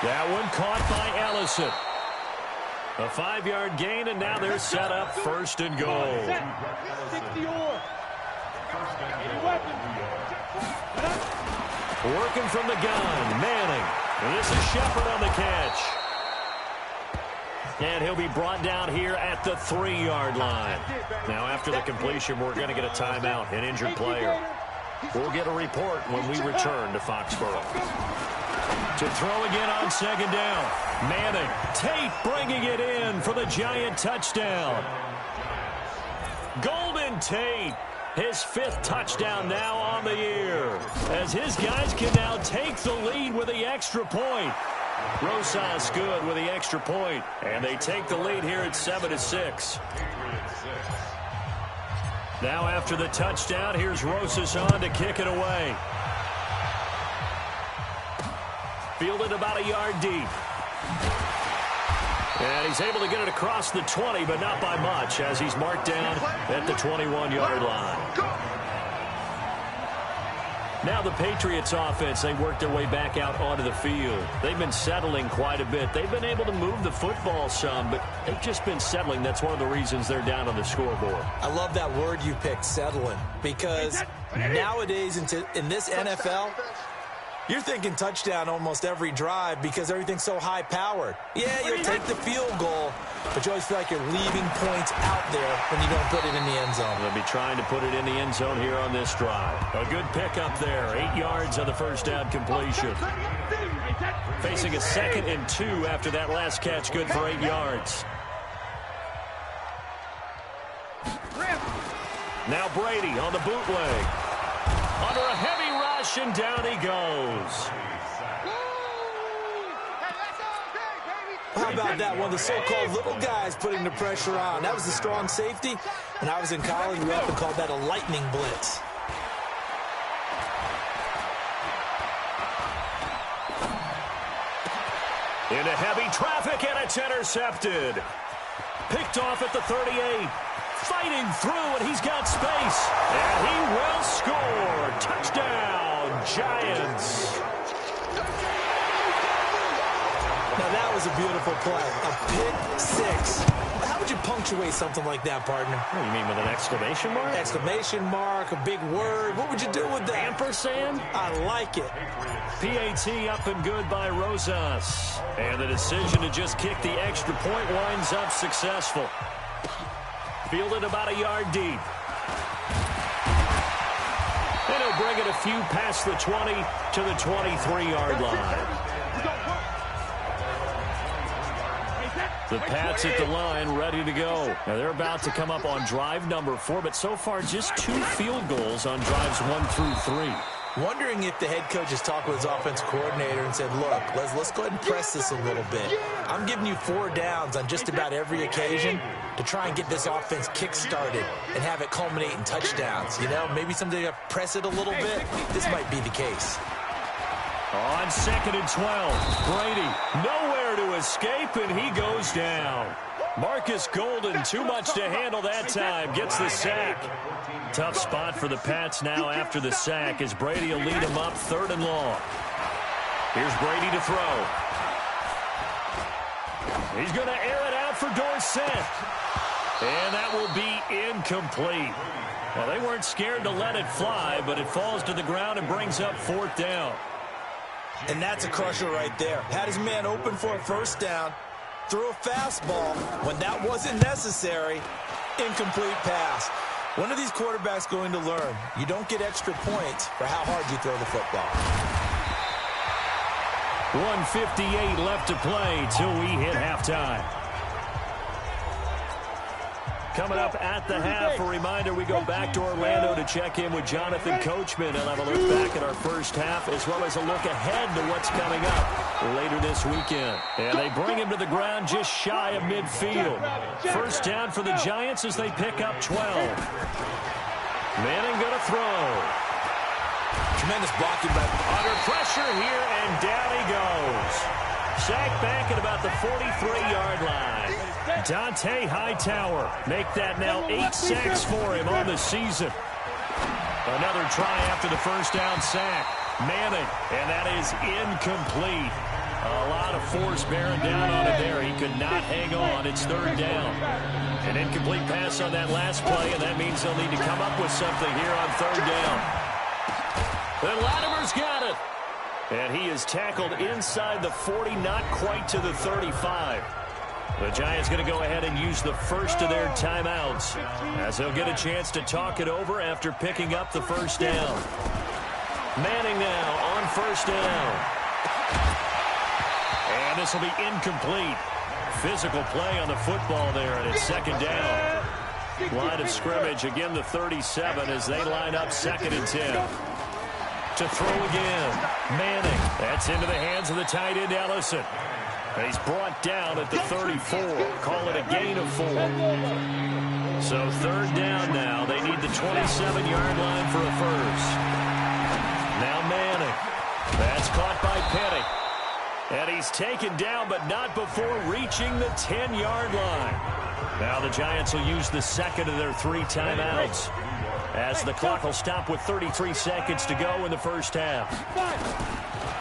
That one caught by Ellison. A 5-yard gain, and now they're set up 1st and goal. 60 or. Any weapon. Working from the gun, Manning. And this is Shepard on the catch. And he'll be brought down here at the 3-yard line. Now, after the completion, we're going to get a timeout, an injured player. We'll get a report when we return to Foxborough. To throw again on 2nd down. Manning. Tate bringing it in for the Giant touchdown. Golden Tate. His 5th touchdown now on the year, as his guys can now take the lead with the extra point. Rosas good with the extra point, and they take the lead here at 7-6. Now after the touchdown, here's Rosas on to kick it away. Fielded about a yard deep. And he's able to get it across the 20, but not by much, as he's marked down at the 21-yard line. Now the Patriots offense, they work their way back out onto the field. They've been settling quite a bit. They've been able to move the football some, but they've just been settling. That's one of the reasons they're down on the scoreboard. I love that word you picked, settling, because nowadays in this NFL, you're thinking touchdown almost every drive because everything's so high-powered. Yeah, you'll take the field goal, but you always feel like you're leaving points out there when you don't put it in the end zone. They'll be trying to put it in the end zone here on this drive. A good pickup there, 8 yards on the first down completion. Facing a 2nd and 2 after that last catch, good for 8 yards. Now Brady on the bootleg. Under a heavy rush, and down he goes. How about that? One of the so-called little guys putting the pressure on. That was the strong safety. When I was in college, we often called that a lightning blitz. Into heavy traffic, and it's intercepted. Picked off at the 38. Fighting through, and he's got space. And he will score. Touchdown, Giants. Now, that was a beautiful play. A pick 6. How would you punctuate something like that, partner? What, you mean with an exclamation mark? Exclamation mark, a big word. What would you do with that? Ampersand? I like it. PAT up and good by Rosas. And the decision to just kick the extra point winds up successful. Fielded about a yard deep. And he'll bring it a few past the 20 to the 23-yard line. The Pats at the line, ready to go. Now they're about to come up on drive number 4, but so far just 2 field goals on drives 1 through 3. Wondering if the head coach has talked with his offensive coordinator and said, look, let's go ahead and press this a little bit. I'm giving you 4 downs on just about every occasion to try and get this offense kick-started and have it culminate in touchdowns. You know, maybe someday you press it a little bit. This might be the case. On 2nd and 12, Brady nowhere to escape, and he goes down. Marcus Golden, too much to handle that time, gets the sack. Tough spot for the Pats now after the sack as Brady will lead him up 3rd and long. Here's Brady to throw. He's going to air it out for Dorsett. And that will be incomplete. Well, they weren't scared to let it fly, but it falls to the ground and brings up 4th down. And that's a crusher right there. Had his man open for a 1st down. Threw a fastball when that wasn't necessary. Incomplete pass. When are these quarterbacks going to learn? You don't get extra points for how hard you throw the football. 1:58 left to play till we hit halftime. Coming up at the half, a reminder, we go back to Orlando to check in with Jonathan Coachman and have a look back at our first half, as well as a look ahead to what's coming up later this weekend. And they bring him to the ground just shy of midfield. First down for the Giants as they pick up 12. Manning going to throw. Tremendous blocking by Under pressure here, and down he goes. Sacked back at about the 43-yard line. Dante Hightower make that now 8 sacks for him on the season. Another try after the first down sack. Manning, and that is incomplete. A lot of force bearing down on him there. He could not hang on. It's third down. An incomplete pass on that last play, and that means they'll need to come up with something here on third down. And Latimer's got it. And he is tackled inside the 40, not quite to the 35. The Giants going to go ahead and use the first of their timeouts as they'll get a chance to talk it over after picking up the first down. Manning now on first down. And this will be incomplete. Physical play on the football there, and it's second down. Line of scrimmage, again the 37 as they line up 2nd and 10. To throw again. Manning. That's into the hands of the tight end, Ellison. He's brought down at the 34. Call it a gain of 4. So third down now. They need the 27-yard line for a first. Now Manning. That's caught by Penny. And he's taken down, but not before reaching the 10-yard line. Now the Giants will use the second of their 3 timeouts, as the clock will stop with 33 seconds to go in the first half.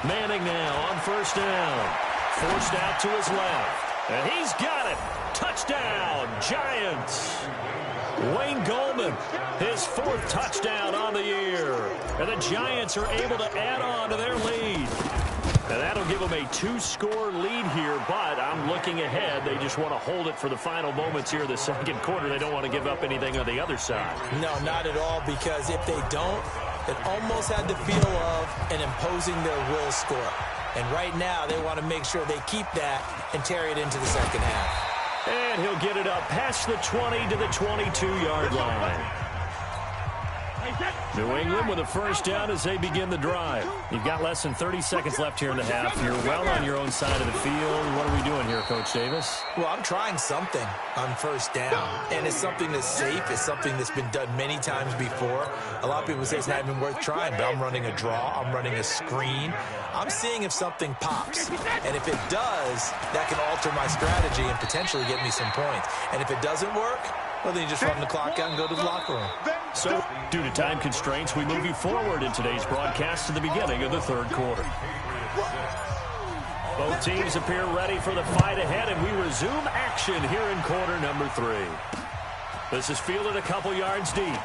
Manning now on first down. Forced out to his left. And he's got it. Touchdown, Giants. Wayne Goldman, his 4th touchdown on the year. And the Giants are able to add on to their lead. And that'll give them a 2-score lead here, but I'm looking ahead. They just want to hold it for the final moments here of the second quarter. They don't want to give up anything on the other side. No, not at all, because if they don't, it almost had the feel of an imposing their will score. And right now, they want to make sure they keep that and carry it into the second half. And he'll get it up past the 20 to the 22-yard line. New England with a first down as they begin the drive. You've got less than 30 seconds left here in the half. You're well on your own side of the field. What are we doing here, Coach Davis? Well, I'm trying something on first down, and it's something that's safe. It's something that's been done many times before. A lot of people say it's not even worth trying, but I'm running a draw. I'm running a screen. I'm seeing if something pops, and if it does, that can alter my strategy and potentially get me some points. And if it doesn't work, well, then you just run the clock out and go to the locker room. So, due to time constraints, we move you forward in today's broadcast to the beginning of the third quarter. Both teams appear ready for the fight ahead, and we resume action here in quarter number 3. This is fielded a couple yards deep.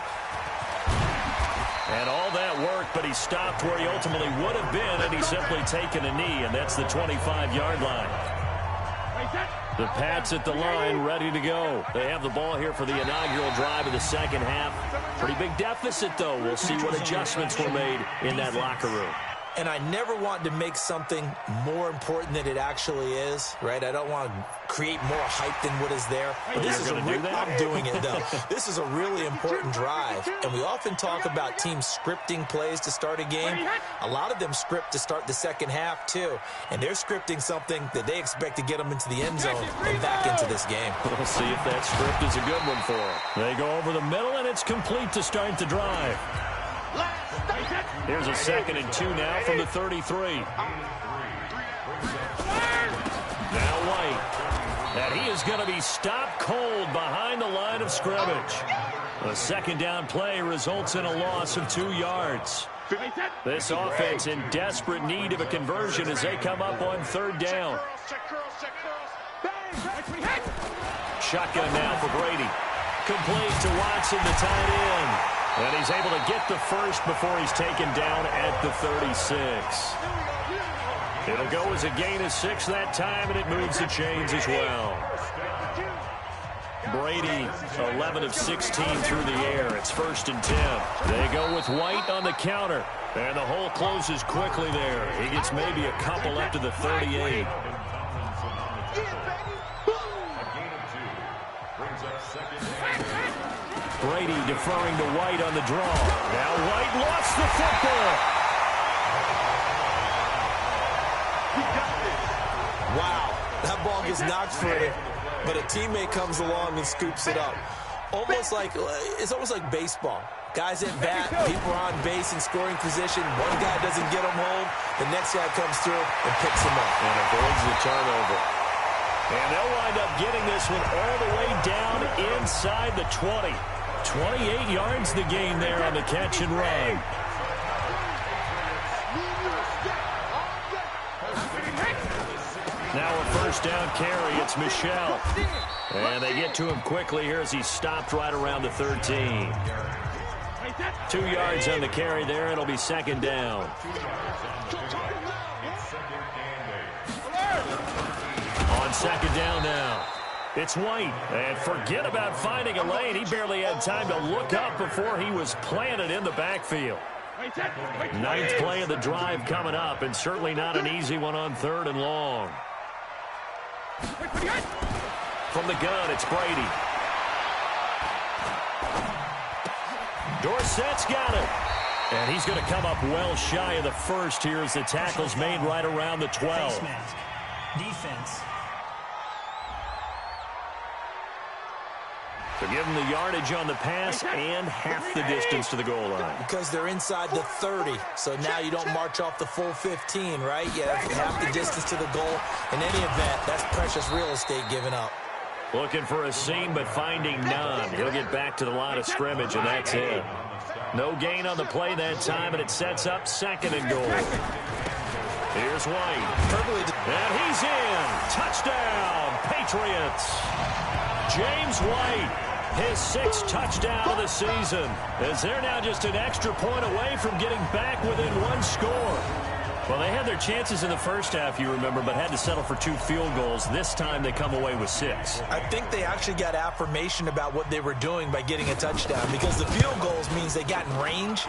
And all that work, but he stopped where he ultimately would have been, and he's simply taken a knee, and that's the 25-yard line. The Pats at the line, ready to go. They have the ball here for the inaugural drive of the second half. Pretty big deficit, though. We'll see what adjustments were made in that locker room. And I never want to make something more important than it actually is, right? I don't want to create more hype than what is there. But this is I'm doing it, though. This is a really important drive. And we often talk about teams scripting plays to start a game. A lot of them script to start the second half, too. And they're scripting something that they expect to get them into the end zone and back into this game. We'll see if that script is a good one for them. They go over the middle, and it's complete to start the drive. Here's a 2nd and 2 now from the 33. Now White. And he is going to be stopped cold behind the line of scrimmage. A second down play results in a loss of 2 yards. This offense in desperate need of a conversion as they come up on third down. Shotgun now for Brady. Complete to Watson, the tight end. And he's able to get the first before he's taken down at the 36. It'll go as a gain of 6 that time, and it moves the chains as well. Brady, 11 of 16 through the air. It's 1st and 10. They go with White on the counter. And the hole closes quickly there. He gets maybe a couple up to the 38. Brady deferring to White on the draw. Now White lost the football. Wow, that ball gets knocked free, but a teammate comes along and scoops it up. It's almost like baseball. Guys at bat, people are on base in scoring position. One guy doesn't get him home. The next guy comes through and picks him up. And avoids the turnover. And they'll wind up getting this one all the way down inside the 20. 28 yards the game there on the catch and run. Now a first down carry. It's Michel. And they get to him quickly here as he stopped right around the 13. 2 yards on the carry there. It'll be second down. On second down now. It's White. And forget about finding a lane. He barely had time to look up before he was planted in the backfield. Ninth play of the drive coming up, and certainly not an easy one on third and long. From the gun, it's Brady. Dorsett's got it. And he's going to come up well shy of the first here as the tackle's made right around the 12. Face mask. Defense. To give them the yardage on the pass and half the distance to the goal line. Because they're inside the 30, so now you don't march off the full 15, right? You have half the distance to the goal. In any event, that's precious real estate given up. Looking for a seam, but finding none. He'll get back to the line of scrimmage, and that's it. No gain on the play that time, and it sets up second and goal. Here's White. And he's in. Touchdown, Patriots. James White, his 6th touchdown of the season, as they're now just an extra point away from getting back within 1 score. Well, they had their chances in the first half, you remember, but had to settle for 2 field goals. This time they come away with 6. I think they actually got affirmation about what they were doing by getting a touchdown, because the field goals means they got in range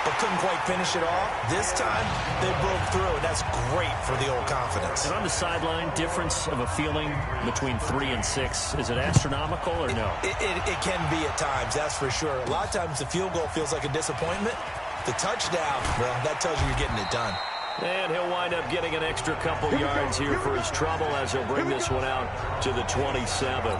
but couldn't quite finish it off. This time they broke through, and that's great for the old confidence. And on the sideline, difference of a feeling between 3 and 6, is it astronomical or no? It can be at times, that's for sure. A lot of times the field goal feels like a disappointment. The touchdown, well, that tells you you're getting it done. And he'll wind up getting an extra couple yards here for his trouble as he'll bring this one out to the 27.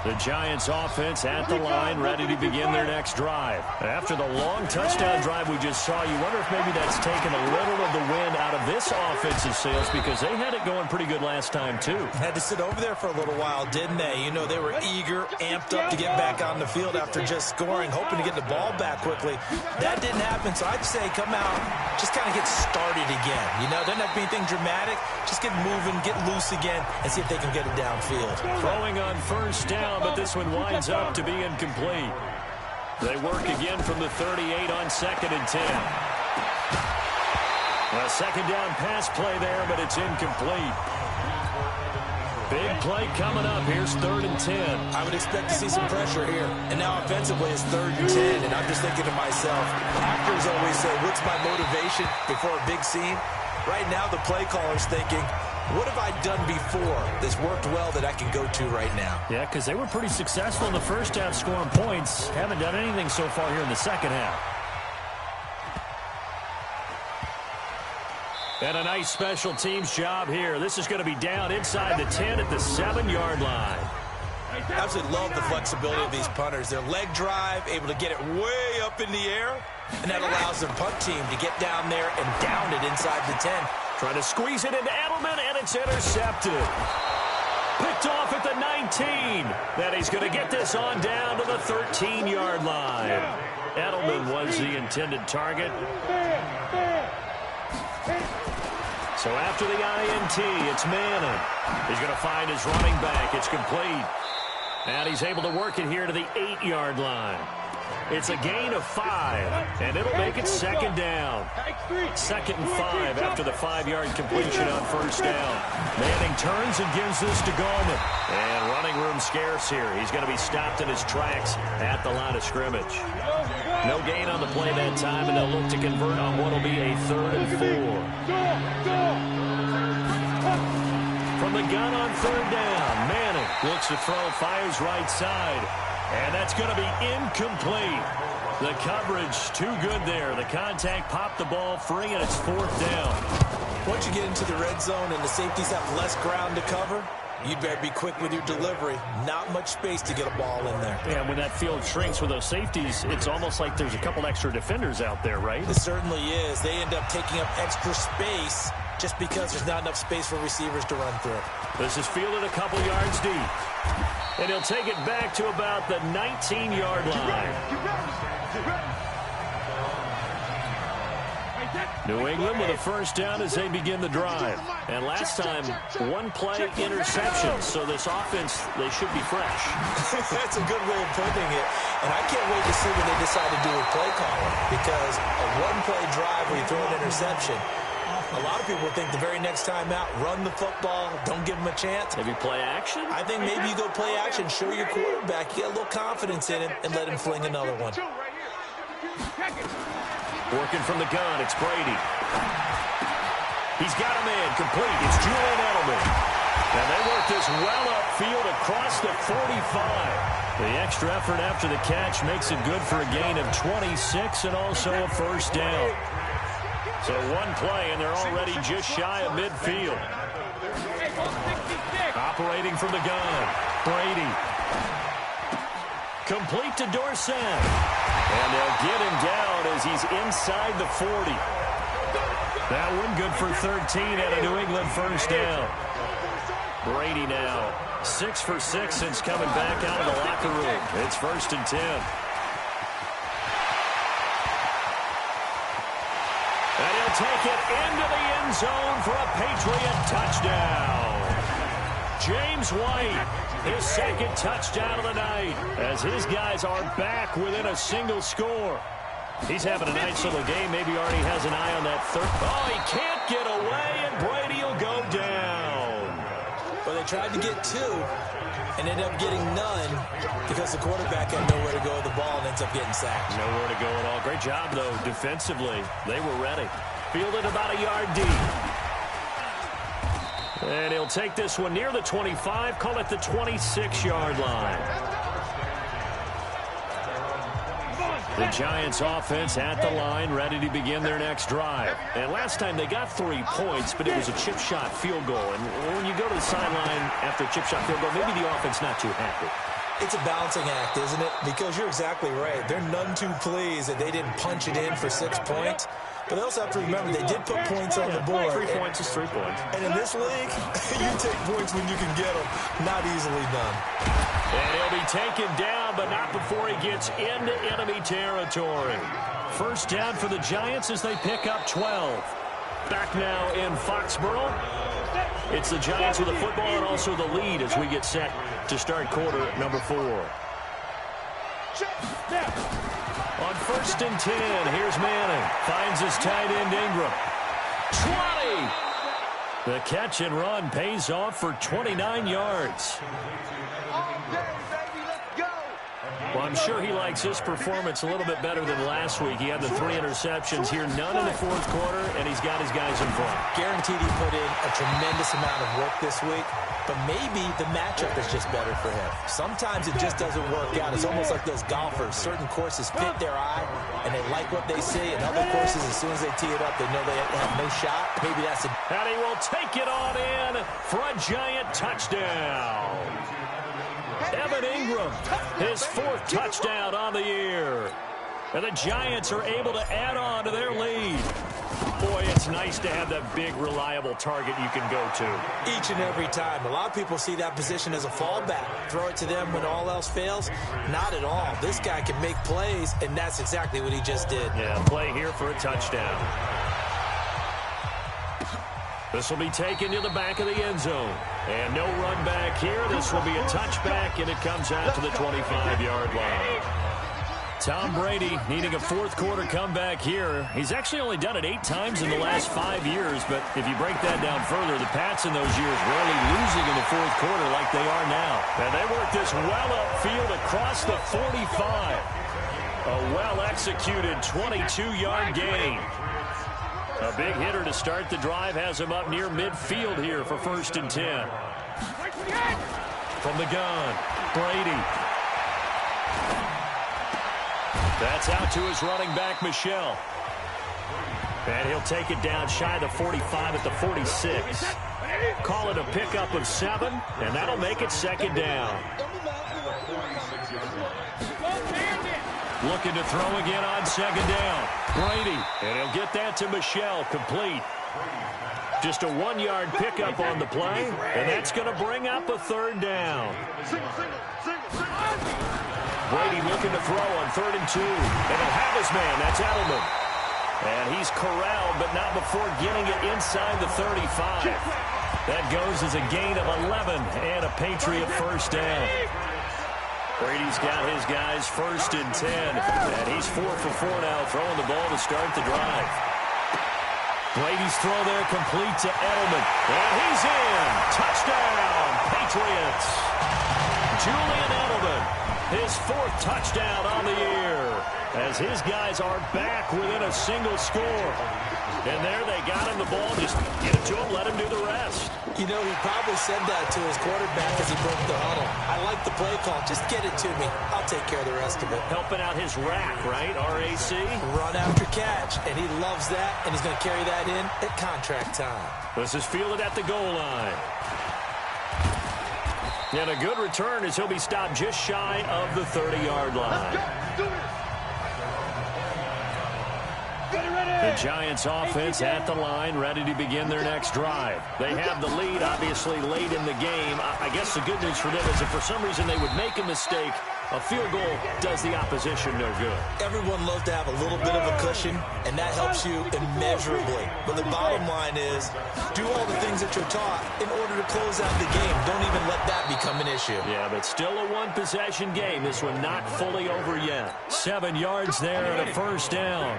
The Giants offense at the line, ready to begin their next drive. After the long touchdown drive we just saw, you wonder if maybe that's taken a little of the wind out of this offensive sails, because they had it going pretty good last time too. Had to sit over there for a little while, didn't they? You know, they were eager, amped up to get back on the field after just scoring, hoping to get the ball back quickly. That didn't happen, so I'd say come out, just kind of get started again. You know, doesn't have to be anything dramatic. Just get moving, get loose again, and see if they can get it downfield. Throwing on first down, but this one winds up to be incomplete. They work again from the 38 on 2nd and 10. A second down pass play there, but it's incomplete. Big play coming up. Here's 3rd and 10. I would expect to see some pressure here. And now offensively it's 3rd and 10. And I'm just thinking to myself, actors always say, what's my motivation before a big scene? Right now the play caller's thinking, what have I done before that's worked well that I can go to right now? Yeah, because they were pretty successful in the first half scoring points. Haven't done anything so far here in the second half. And a nice special teams job here. This is going to be down inside the 10 at the 7-yard line. I absolutely love the flexibility of these punters. Their leg drive, able to get it way up in the air, and that allows their punt team to get down there and down it inside the 10. Trying to squeeze it into Edelman, and it's intercepted. Picked off at the 19. Then he's going to get this on down to the 13-yard line. Edelman was the intended target. So after the INT, it's Madden. He's going to find his running back. It's complete. And he's able to work it here to the 8-yard line. It's a gain of 5, and it'll make it second down. 2nd and 5 after the 5-yard completion on first down. Manning turns and gives this to Gallman. And running room scarce here. He's going to be stopped in his tracks at the line of scrimmage. No gain on the play that time, and they'll look to convert on what will be a 3rd and 4. From From the gun on third down, Manning looks to throw, fires right side. And that's going to be incomplete. The coverage too good there. The contact popped the ball free, and it's fourth down. Once you get into the red zone and the safeties have less ground to cover, you'd better be quick with your delivery. Not much space to get a ball in there. Yeah, when that field shrinks with those safeties, it's almost like there's a couple extra defenders out there, right? It certainly is. They end up taking up extra space just because there's not enough space for receivers to run through. This is fielded a couple yards deep. And he'll take it back to about the 19-yard line. New England with a first down as they begin the drive. And last time, one-play interception. So this offense, they should be fresh. That's a good way of putting it. And I can't wait to see what they decide to do with play calling. Because a one-play drive where you throw an interception, a lot of people think the very next time out, run the football, don't give them a chance. Maybe play action? I think maybe you go play action, show your quarterback, you get a little confidence in him, and let him fling another one. Working from the gun, it's Brady. He's got a man complete. It's Julian Edelman. And they work this well upfield across the 45. The extra effort after the catch makes it good for a gain of 26 and also a first down. So one play, and they're already just shy of midfield. Operating from the gun, Brady. Complete to Dorsett. And they'll get him down as he's inside the 40. That one good for 13 at a New England first down. Brady now 6 for 6 since coming back out of the locker room. It's 1st and 10. And he'll take it into the end zone for a Patriot touchdown. James White, his second touchdown of the night, as his guys are back within a single score. He's having a nice little game. Maybe already has an eye on that third. Oh, he can't get away, and Brady will go down. Well, they tried to get two and ended up getting none because the quarterback had nowhere to go with the ball and ends up getting sacked. Nowhere to go at all. Great job, though, defensively. They were ready. Fielded about a yard deep. And he'll take this one near the 25, call it the 26-yard line. The Giants offense at the line, ready to begin their next drive. And last time they got 3 points, but it was a chip shot field goal. And when you go to the sideline after a chip shot field goal, maybe the offense not too happy. It's a balancing act, isn't it? Because you're exactly right. They're none too pleased that they didn't punch it in for 6 points. But they also have to remember they did put points on the board. 3 points is 3 points. And in this league, you take points when you can get them. Not easily done. And he'll be taken down, but not before he gets into enemy territory. First down for the Giants as they pick up 12. Back now in Foxborough. It's the Giants with the football and also the lead as we get set to start quarter number 4. On 1st and 10, here's Manning. Finds his tight end Ingram. 20! The catch and run pays off for 29 yards. Well, I'm sure he likes his performance a little bit better than last week. He had the 3 interceptions here, none in the 4th quarter, and he's got his guys in front. Guaranteed he put in a tremendous amount of work this week, but maybe the matchup is just better for him. Sometimes it just doesn't work out. It's almost like those golfers. Certain courses fit their eye, and they like what they see, and other courses, as soon as they tee it up, they know they have no shot. Maybe that's a... And he will take it on in for a Giant touchdown. Evan Ingram, his 4th touchdown on the year. And the Giants are able to add on to their lead. Boy, it's nice to have that big, reliable target you can go to. Each and every time. A lot of people see that position as a fallback. Throw it to them when all else fails. Not at all. This guy can make plays, and that's exactly what he just did. Yeah, play here for a touchdown. This will be taken to the back of the end zone. And no run back here. This will be a touchback, and it comes out to the 25-yard line. Tom Brady needing a 4th quarter comeback here. He's actually only done it 8 times in the last 5 years, but if you break that down further, the Pats in those years rarely losing in the 4th quarter like they are now. And they work this well upfield across the 45. A well-executed 22-yard gain. A big hitter to start the drive has him up near midfield here for 1st and 10. From the gun, Brady. That's out to his running back, Michel. And he'll take it down shy of the 45 at the 46. Call it a pickup of 7, and that'll make it 2nd down. Looking to throw again on 2nd down. Brady, and he'll get that to Michel, complete. Just a 1-yard pickup on the play, and that's going to bring up a 3rd down. Brady looking to throw on 3rd and 2, and he'll have his man. That's Edelman. And he's corralled, but not before getting it inside the 35. That goes as a gain of 11 and a Patriot 1st down. Brady's got his guys 1st and 10, and he's 4 for 4 now, throwing the ball to start the drive. Brady's throw there complete to Edelman, and he's in. Touchdown, Patriots. Julian Edelman, his 4th touchdown on the year, as his guys are back within a single score. And there they got him the ball. Just get it to him, let him do the rest. You know, he probably said that to his quarterback as he broke the huddle. I like the play call. Just get it to me. I'll take care of the rest of it. Helping out his rack, right? RAC? Run after catch, and he loves that, and he's going to carry that in at contract time. This is fielded at the goal line. And a good return as he'll be stopped just shy of the 30-yard line. The Giants offense at the line, ready to begin their next drive. They have the lead, obviously, late in the game. I guess the good news for them is if for some reason they would make a mistake, a field goal does the opposition no good. Everyone loves to have a little bit of a cushion, and that helps you immeasurably. But the bottom line is, do all the things that you're taught in order to close out the game. Don't even let that become an issue. Yeah, but still a one-possession game. This one not fully over yet. 7 yards there and a 1st down.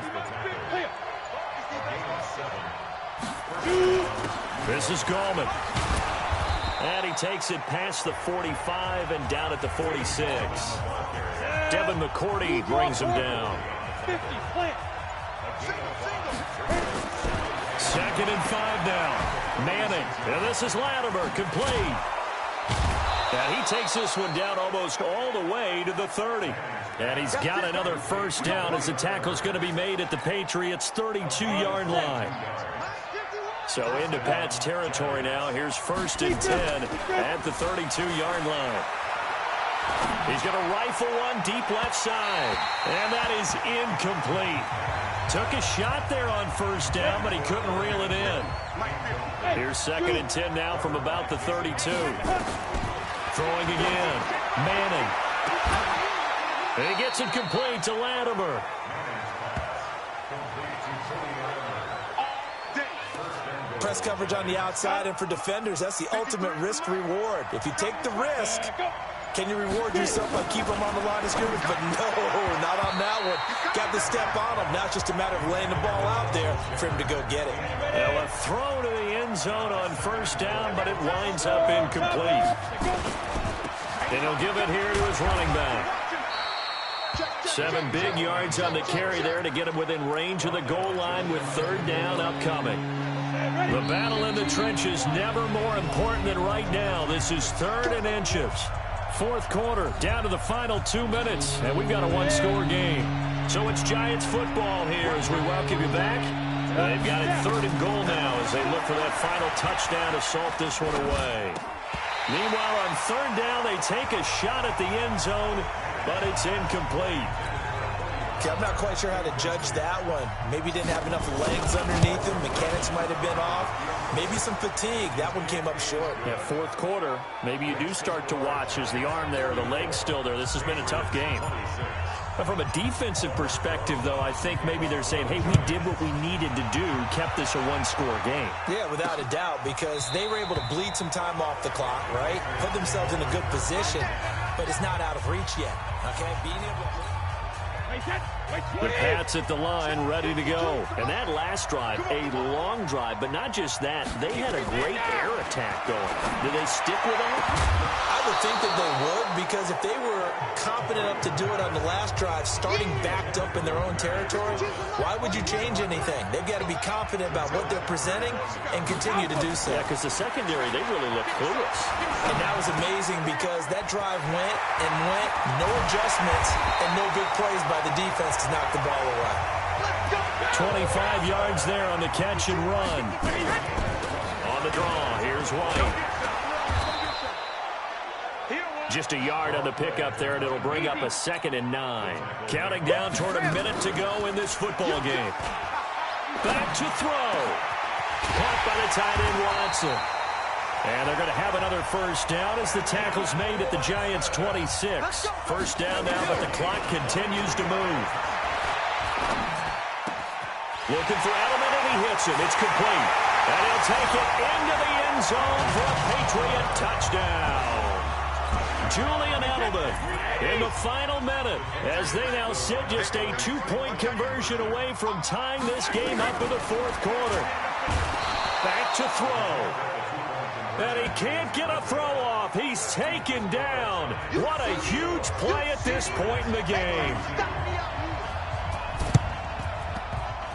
This is Gallman. And he takes it past the 45 and down at the 46. Devin McCourty brings him down. 2nd and 5 now. Manning. And this is Latimer, complete. And he takes this one down almost all the way to the 30. And he's got another 1st down as the tackle's going to be made at the Patriots' 32-yard line. So into Pat's territory now. Here's 1st and 10 at the 32-yard line. He's going to rifle one deep left side. And that is incomplete. Took a shot there on 1st down, but he couldn't reel it in. Here's 2nd and 10 now from about the 32. Throwing again. Manning. And he gets it complete to Latimer. Press coverage on the outside, and for defenders, that's the ultimate risk-reward. If you take the risk, can you reward yourself by keeping them on the line of scrimmage? But no, not on that one. Got the step on him. Now it's just a matter of laying the ball out there for him to go get it. Well, a throw to the end zone on 1st down, but it winds up incomplete. And he'll give it here to his running back. 7 big yards on the carry there to get him within range of the goal line with 3rd down upcoming. The battle in the trenches never more important than right now. This is 3rd and inches. 4th quarter, down to the final 2 minutes, and we've got a 1-score game. So it's Giants football here as we welcome you back. They've got it 3rd and goal now as they look for that final touchdown to salt this one away. Meanwhile, on 3rd down, they take a shot at the end zone, but it's incomplete. I'm not quite sure how to judge that one. Maybe didn't have enough legs underneath him. Mechanics might have been off. Maybe some fatigue. That one came up short. Yeah, 4th quarter, maybe you do start to watch as the arm there, the leg's still there. This has been a tough game. But from a defensive perspective, though, I think maybe they're saying, hey, we did what we needed to do, kept this a 1-score game. Yeah, without a doubt, because they were able to bleed some time off the clock, right? Put themselves in a good position, but it's not out of reach yet. Okay, being able to... The Pats at the line, ready to go. And that last drive, a long drive, but not just that. They had a great air attack going. Did they stick with that? I would think that they would, because if they were confident enough to do it on the last drive, starting backed up in their own territory, why would you change anything? They've got to be confident about what they're presenting and continue to do so. Yeah, because the secondary, they really looked clueless. And that was amazing because that drive went and went, no adjustments, and no big plays by the defense to knock the ball away. 25 yards there on the catch and run. On the draw, here's White. Just a yard on the pickup there, and it'll bring up a 2nd and 9. Counting down toward a minute to go in this football game. Back to throw. Caught by the tight end, Watson. And they're going to have another first down as the tackle's made at the Giants' 26. First down now, but the clock continues to move. Looking for Edelman, and he hits him. It's complete. And he'll take it into the end zone for a Patriot touchdown. Julian Edelman in the final minute as they now sit just a 2-point conversion away from tying this game up in the 4th quarter. Back to throw. And he can't get a throw off. He's taken down. What a huge play at this point in the game.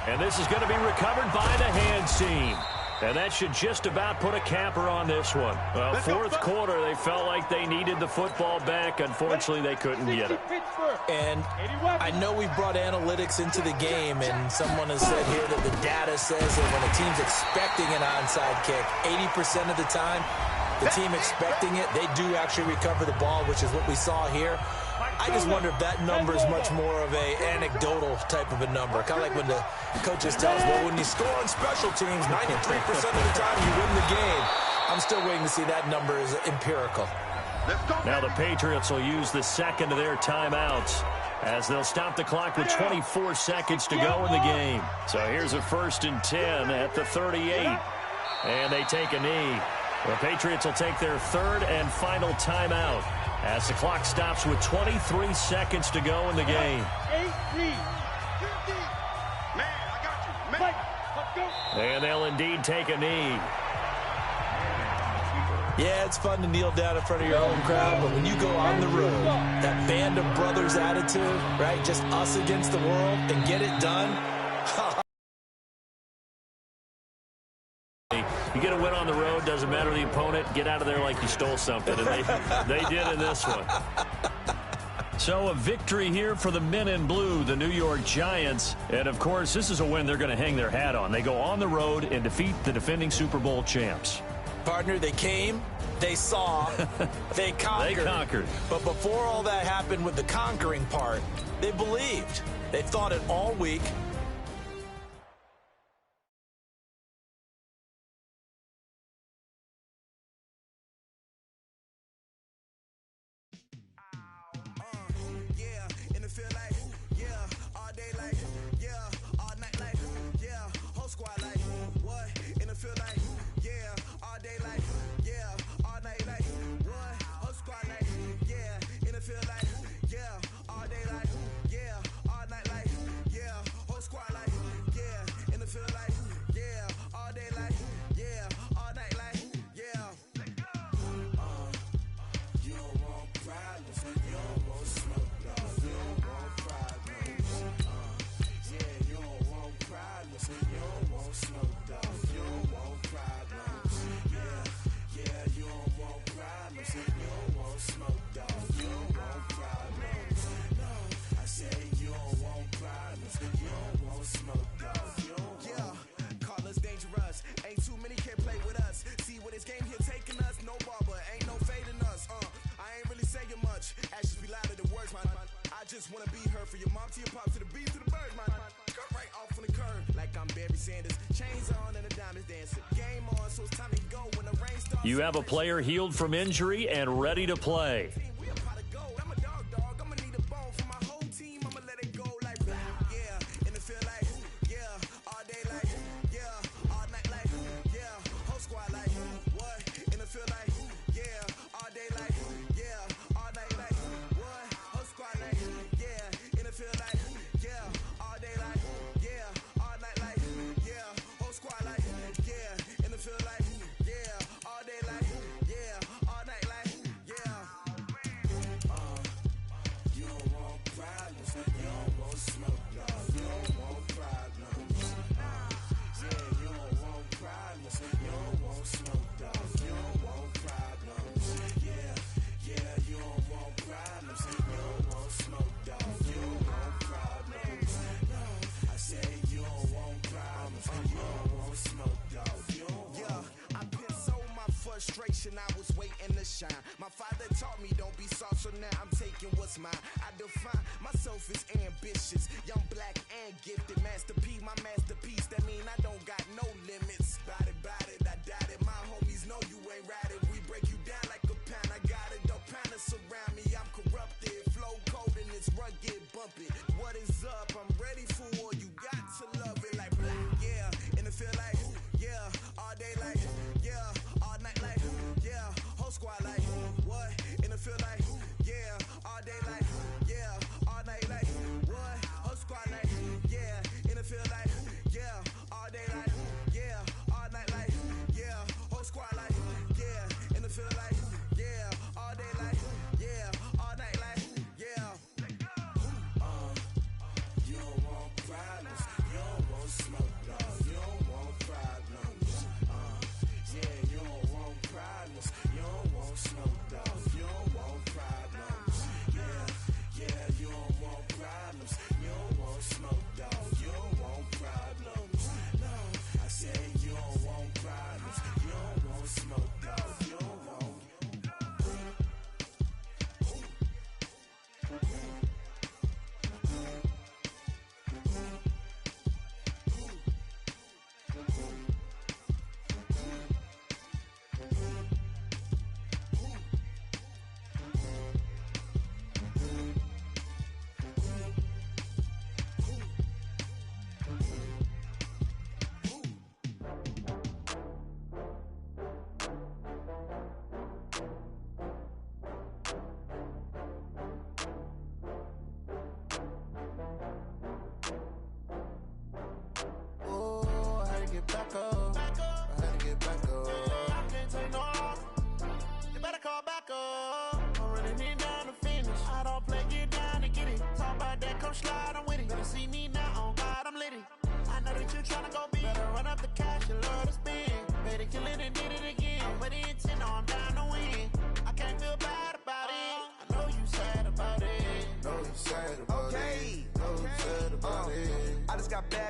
And this is going to be recovered by the hands team. And that should just about put a capper on this one. Well, 4th quarter, they felt like they needed the football back. Unfortunately, they couldn't get it. And I know we've brought analytics into the game, and someone has said here that the data says that when a team's expecting an onside kick, 80% of the time, the team expecting it, they do actually recover the ball, which is what we saw here. I just wonder if that number is much more of a anecdotal type of a number. Kind of like when the coaches tell us, well, when you score on special teams, 93% of the time you win the game. I'm still waiting to see that number is empirical. Now the Patriots will use the 2nd of their timeouts as they'll stop the clock with 24 seconds to go in the game. So here's a 1st and 10 at the 38. And they take a knee. The Patriots will take their 3rd and final timeout as the clock stops with 23 seconds to go in the game. And they'll indeed take a knee. Yeah, it's fun to kneel down in front of your home crowd, but when you go on the road, that band of brothers attitude, right, just us against the world, and get it done. You get a win on the road, doesn't matter the opponent, get out of there like you stole something, and they did in this one. So a victory here for the men in blue, the New York Giants. And, of course, this is a win they're going to hang their hat on. They go on the road and defeat the defending Super Bowl champs. Partner, they came, they saw, they conquered. They conquered. But before all that happened with the conquering part, they believed. They thought it all week. You have a player healed from injury and ready to play. generation, I was waiting to shine. My father taught me don't be soft, so now I'm taking what's mine. I define myself as ambitious, young, black, and gifted. Master P, my masterpiece, that mean I don't got no limits. Bout it, I doubt it. My homies know you ain't ratted. We break you down like a pound. I got it, don't pound to surround me. I'm corrupted, flow cold and it's rugged, bumpy. What is up? I'm ready for war. You got to love it like black, yeah. And it feel like, yeah. All day like, yeah. All night like, yeah. Whole squad like, what? And it feel like, yeah. All day like, yeah. All night like, what? Whole squad like, yeah. And it feel like, yeah. All day like, yeah. All night like, yeah. Whole squad like, yeah. And it feel like, yeah. All day like, yeah. All night like, yeah. You don't want problems. You don't want smoke, no. You don't want problems. Yeah, you don't want problems. You don't want smoke, dog. You don't want problems. Yeah, you don't want problems. You don't want smoke, dog. You don't want problems. No, I said you don't want problems. You don't want smoke, dog. You don't want.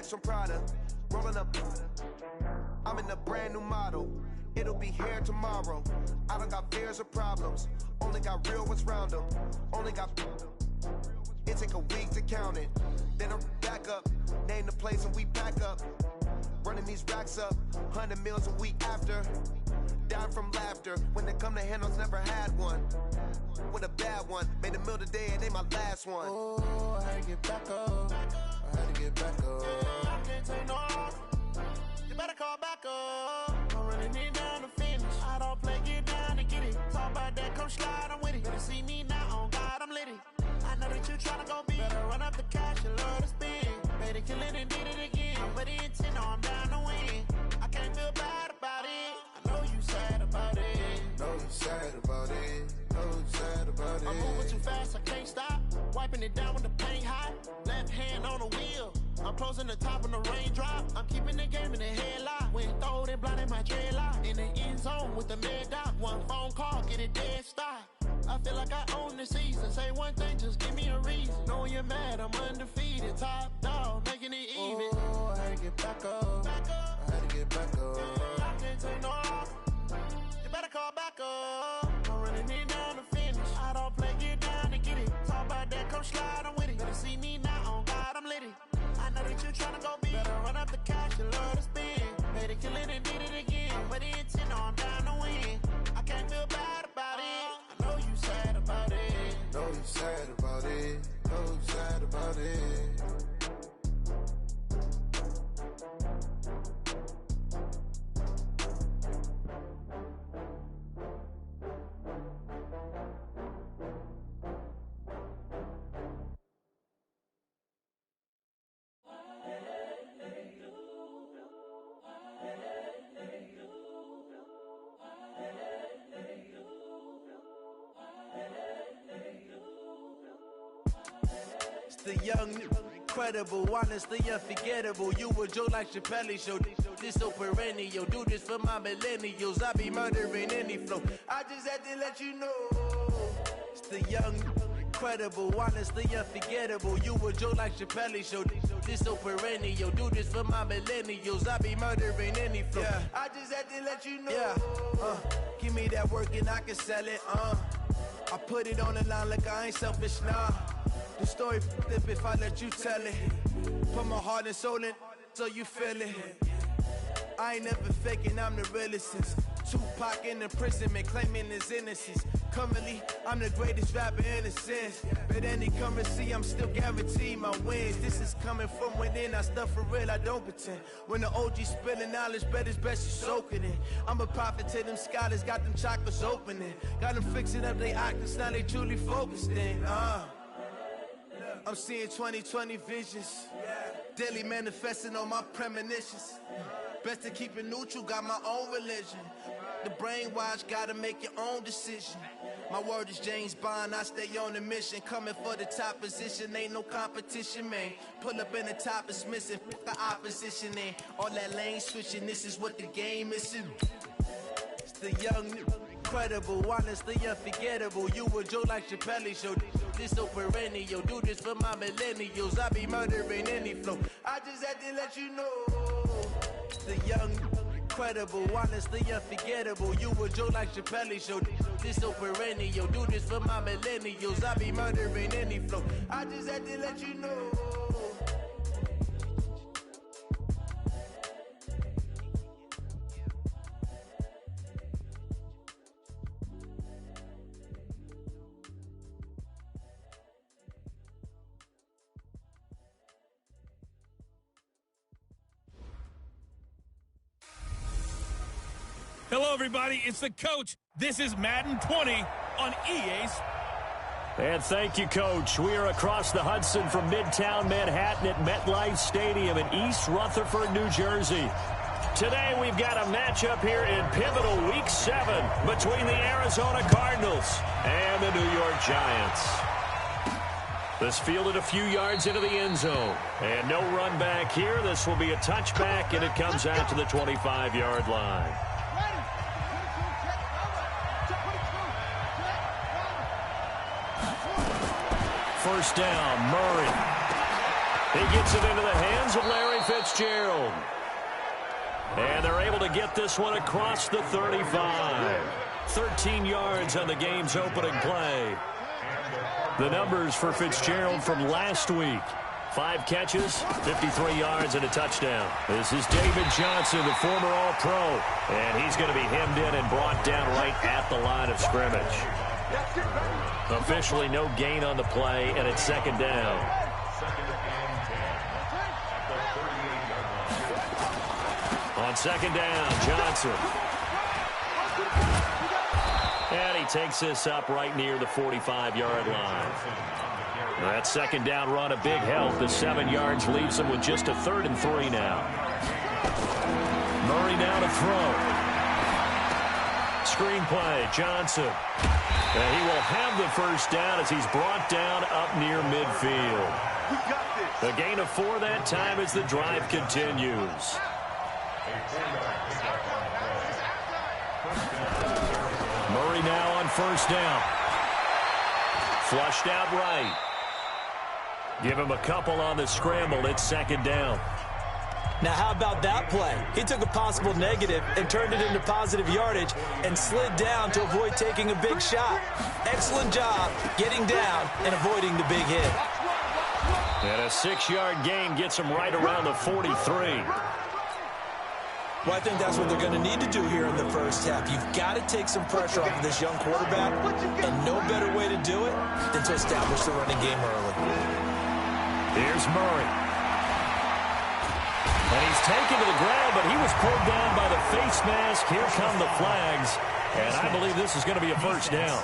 From Prada, rolling up. I'm in a brand new model. It'll be here tomorrow. I don't got fears or problems. Only got real ones round them. Only got. It take a week to count it. Then I'm back up. Name the place and we back up. Running these racks up. 100 meals a week after. Dying from laughter. When they come to handles, never had one. With a bad one. Made a meal today and they my last one. Oh, I had to get back up. I had to get back up. I can't take no loss. You better call back up. I'm running it down to finish. I don't play, get down and get it. Talk about that, come slide, I'm with it. Better see me now, on God, I'm litty. I know that you tryna go big. Better run up the cash, you love to spend. Better kill it and did it again. But the intent, no, I'm down to win. I can't feel bad about it. I know you sad about it. Know you sad about it. Know you sad about it. I'm moving too fast, I can't stop. Wiping it down with the paint hot. Left hand on the wheel. I'm closing the top on the raindrop. I'm keeping the game in the headlock. When throwed and blinded my dreadlock. In the end zone with the mad dot. One phone call, get it dead stop. I feel like I own the season. Say one thing, just give me a reason. Knowing you're mad, I'm undefeated. Top dog, making it even. Oh, I had to get back up. I had to get back up. I can't take no loss. You better call back up. I'm running it down to finish. I don't play, get down and get it. Talk about that, come slide, I'm with it. Better see me now, on God, I'm litty. I know that you tryna go big. Better run up the cash, you love to spend. Better kill it and did it again. But the intent, no, I'm down to win. I can't feel bad about it. I know you sad about it. Know you sad about it. Know you sad about it. The young, incredible, honestly unforgettable. You a joke like Chappelle show. This so perennial. Do this for my millennials. I be murdering any flow. I just had to let you know. It's the young, incredible, honestly unforgettable. You a joke like Chappelle show. This so perennial, do this for my millennials. I be murdering any flow. Yeah. I just had to let you know. Yeah. Give me that work and I can sell it. I put it on the line like I ain't selfish, nah. The story flip if I let you tell it. Put my heart and soul in so you feel it. I ain't never faking, I'm the realest since Tupac in imprisonment, claiming his innocence. Currently, I'm the greatest rapper in a sense. But any currency, I'm still guaranteed my wins. This is coming from within, I stuff for real, I don't pretend. When the OG spilling knowledge, bet it's best you soak it in. I'm a prophet to them scholars, got them chakras opening. Got them fixing up their octaves, now they truly focused in. I'm seeing 2020 visions. Daily manifesting on my premonitions. Best to keep it neutral, got my own religion. The brainwash, gotta make your own decision. My word is James Bond, I stay on a mission. Coming for the top position, ain't no competition, man. Pull up in the top is missing, the opposition in. All that lane switching, this is what the game is. It's the young, incredible, honestly unforgettable. You a Joe like Chappelle show. This so perennial, do this for my millennials. I be murdering any flow. I just had to let you know. The young, incredible, honestly unforgettable. You a Joe like Chappelle show. This so perennial, do this for my millennials. I be murdering any flow. I just had to let you know. Hello, everybody. It's the coach. This is Madden 20 on EA. And thank you, Coach. We are across the Hudson from Midtown Manhattan at MetLife Stadium in East Rutherford, New Jersey. Today, we've got a matchup here in pivotal Week 7 between the Arizona Cardinals and the New York Giants. This fielded a few yards into the end zone. And no run back here. This will be a touchback, and it comes out to the 25-yard line. First down, Murray. He gets it into the hands of Larry Fitzgerald. And they're able to get this one across the 35. 13 yards on the game's opening play. The numbers for Fitzgerald from last week. 5 catches, 53 yards, and a touchdown. This is David Johnson, the former All-Pro. And he's going to be hemmed in and brought down right at the line of scrimmage. Officially no gain on the play, and it's second down. On second down, Johnson. And he takes this up right near the 45-yard line. That second down run, a big help. The 7 yards leaves him with just a 3rd and 3 now. Murray now to throw. Screen play, Johnson. And he will have the first down as he's brought down up near midfield. A gain of 4 that time as the drive continues. Murray now on first down. Flushed out right. Give him a couple on the scramble. It's second down. Now, how about that play? He took a possible negative and turned it into positive yardage and slid down to avoid taking a big shot. Excellent job getting down and avoiding the big hit. And a 6-yard gain gets him right around the 43. Well, I think that's what they're going to need to do here in the first half. You've got to take some pressure off of this young quarterback, and no better way to do it than to establish the running game early. Here's Murray. And he's taken to the ground, but he was pulled down by the face mask. Here come the flags, and I believe this is going to be a first down.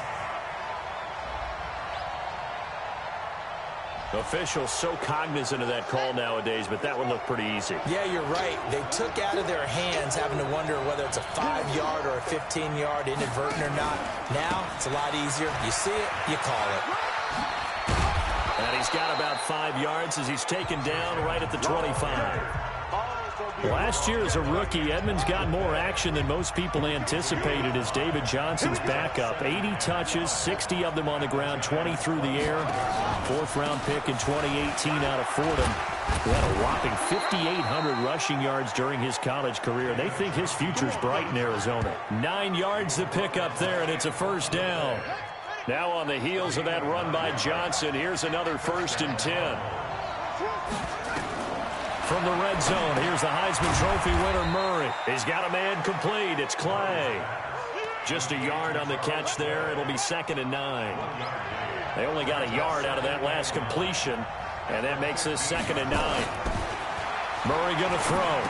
Officials so cognizant of that call nowadays, but that one looked pretty easy. Yeah, you're right. They took out of their hands having to wonder whether it's a 5-yard or a 15-yard, inadvertent or not. Now, it's a lot easier. You see it, you call it. And he's got about 5 yards as he's taken down right at the 25. Last year as a rookie, Edmonds got more action than most people anticipated as David Johnson's backup. 80 touches, 60 of them on the ground, 20 through the air. Fourth-round pick in 2018 out of Fordham. He had a whopping 5,800 rushing yards during his college career. They think his future's bright in Arizona. 9 yards to pick up there, and it's a first down. Now on the heels of that run by Johnson, here's another 1st and 10. From the red zone, here's the Heisman Trophy winner, Murray. He's got a man complete. It's Clay. Just a yard on the catch there. It'll be 2nd and 9. They only got a yard out of that last completion, and that makes this 2nd and 9. Murray going to throw.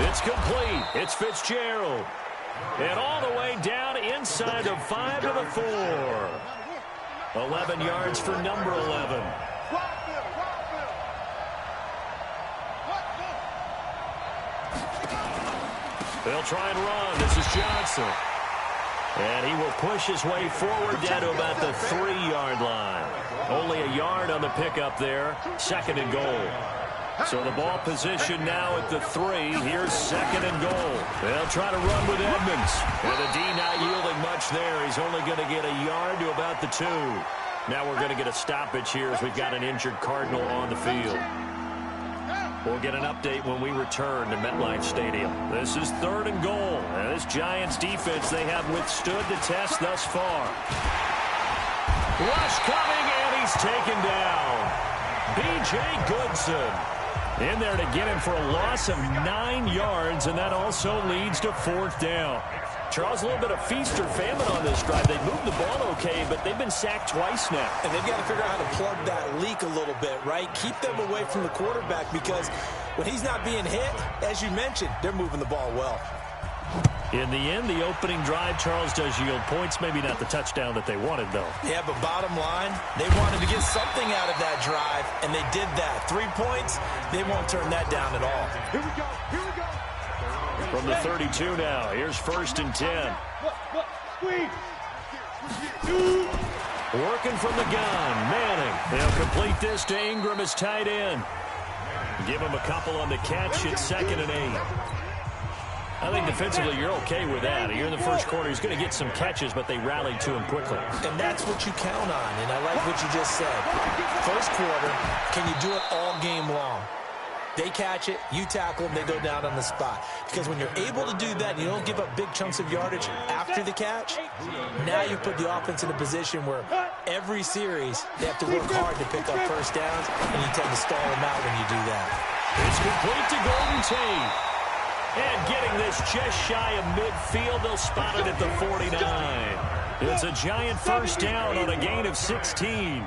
It's complete. It's Fitzgerald. And all the way down inside the 5 to the 4. 11 yards for number 11. They'll try and run. This is Johnson. And he will push his way forward down to about the 3-yard line. Only a yard on the pickup there. 2nd and goal. So the ball position now at the 3. Here's 2nd and goal. They'll try to run with Edmonds. And the D not yielding much there. He's only going to get a yard to about the 2. Now we're going to get a stoppage here as we've got an injured Cardinal on the field. We'll get an update when we return to MetLife Stadium. This is 3rd and goal. And this Giants defense, they have withstood the test thus far. Rush coming, and he's taken down. B.J. Goodson in there to get him for a loss of 9 yards, and that also leads to 4th down. Charles, a little bit of feast or famine on this drive. They moved the ball okay, but they've been sacked twice now. And they've got to figure out how to plug that leak a little bit, right? Keep them away from the quarterback because when he's not being hit, as you mentioned, they're moving the ball well. In the end, the opening drive, Charles, does yield points. Maybe not the touchdown that they wanted, though. Yeah, but bottom line, they wanted to get something out of that drive, and they did that. 3 points, they won't turn that down at all. Here we go. Here we go. From the 32 now, here's 1st and 10. Squeeze. Working from the gun, Manning. They'll complete this to Ingram as tight end. Give him a couple on the catch. It's 2nd and 8. I think defensively you're okay with that. Here in the first quarter, he's going to get some catches, but they rallied to him quickly. And that's what you count on, and I like what you just said. First quarter, can you do it all game long? They catch it, you tackle them, they go down on the spot. Because when you're able to do that and you don't give up big chunks of yardage after the catch, now you put the offense in a position where every series they have to work hard to pick up first downs, and you tend to stall them out when you do that. It's complete to Golden Tate. And getting this just shy of midfield, they'll spot it at the 49. It's a giant first down on a gain of 16.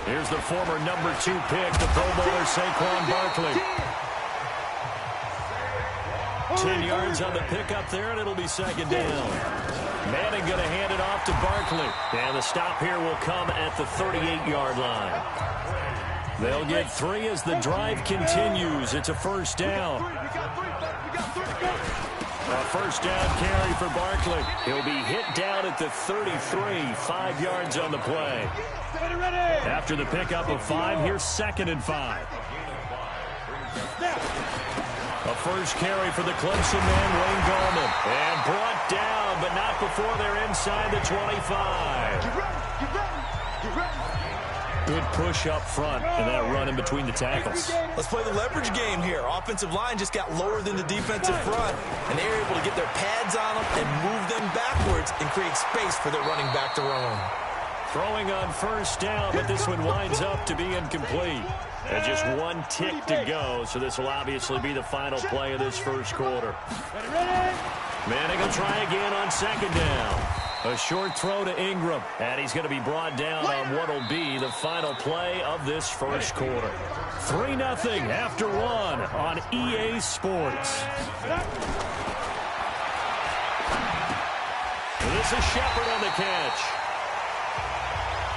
Here's the former number 2 pick, the Pro Bowler Saquon Barkley. 10 yards on the pickup there, and it'll be 2nd down. Manning going to hand it off to Barkley. And the stop here will come at the 38-yard line. They'll get 3 as the drive continues. It's a first down. A first down carry for Barkley. He'll be hit down at the 33, 5 yards on the play. After the pickup of 5, here's 2nd and 5. A first carry for the Clemson man, Wayne Gallman. And brought down, but not before they're inside the 25. Good push up front and that run in between the tackles. Let's play the leverage game here. Offensive line just got lower than the defensive front, and they were able to get their pads on them and move them backwards and create space for their running back to roam. Throwing on first down, but this one winds up to be incomplete. And just 1 tick to go, so this will obviously be the final play of this first quarter. Manning will try again on 2nd down. A short throw to Ingram, and he's going to be brought down on what will be the final play of this first quarter. 3-0 after 1 on EA Sports. This is Shepard on the catch.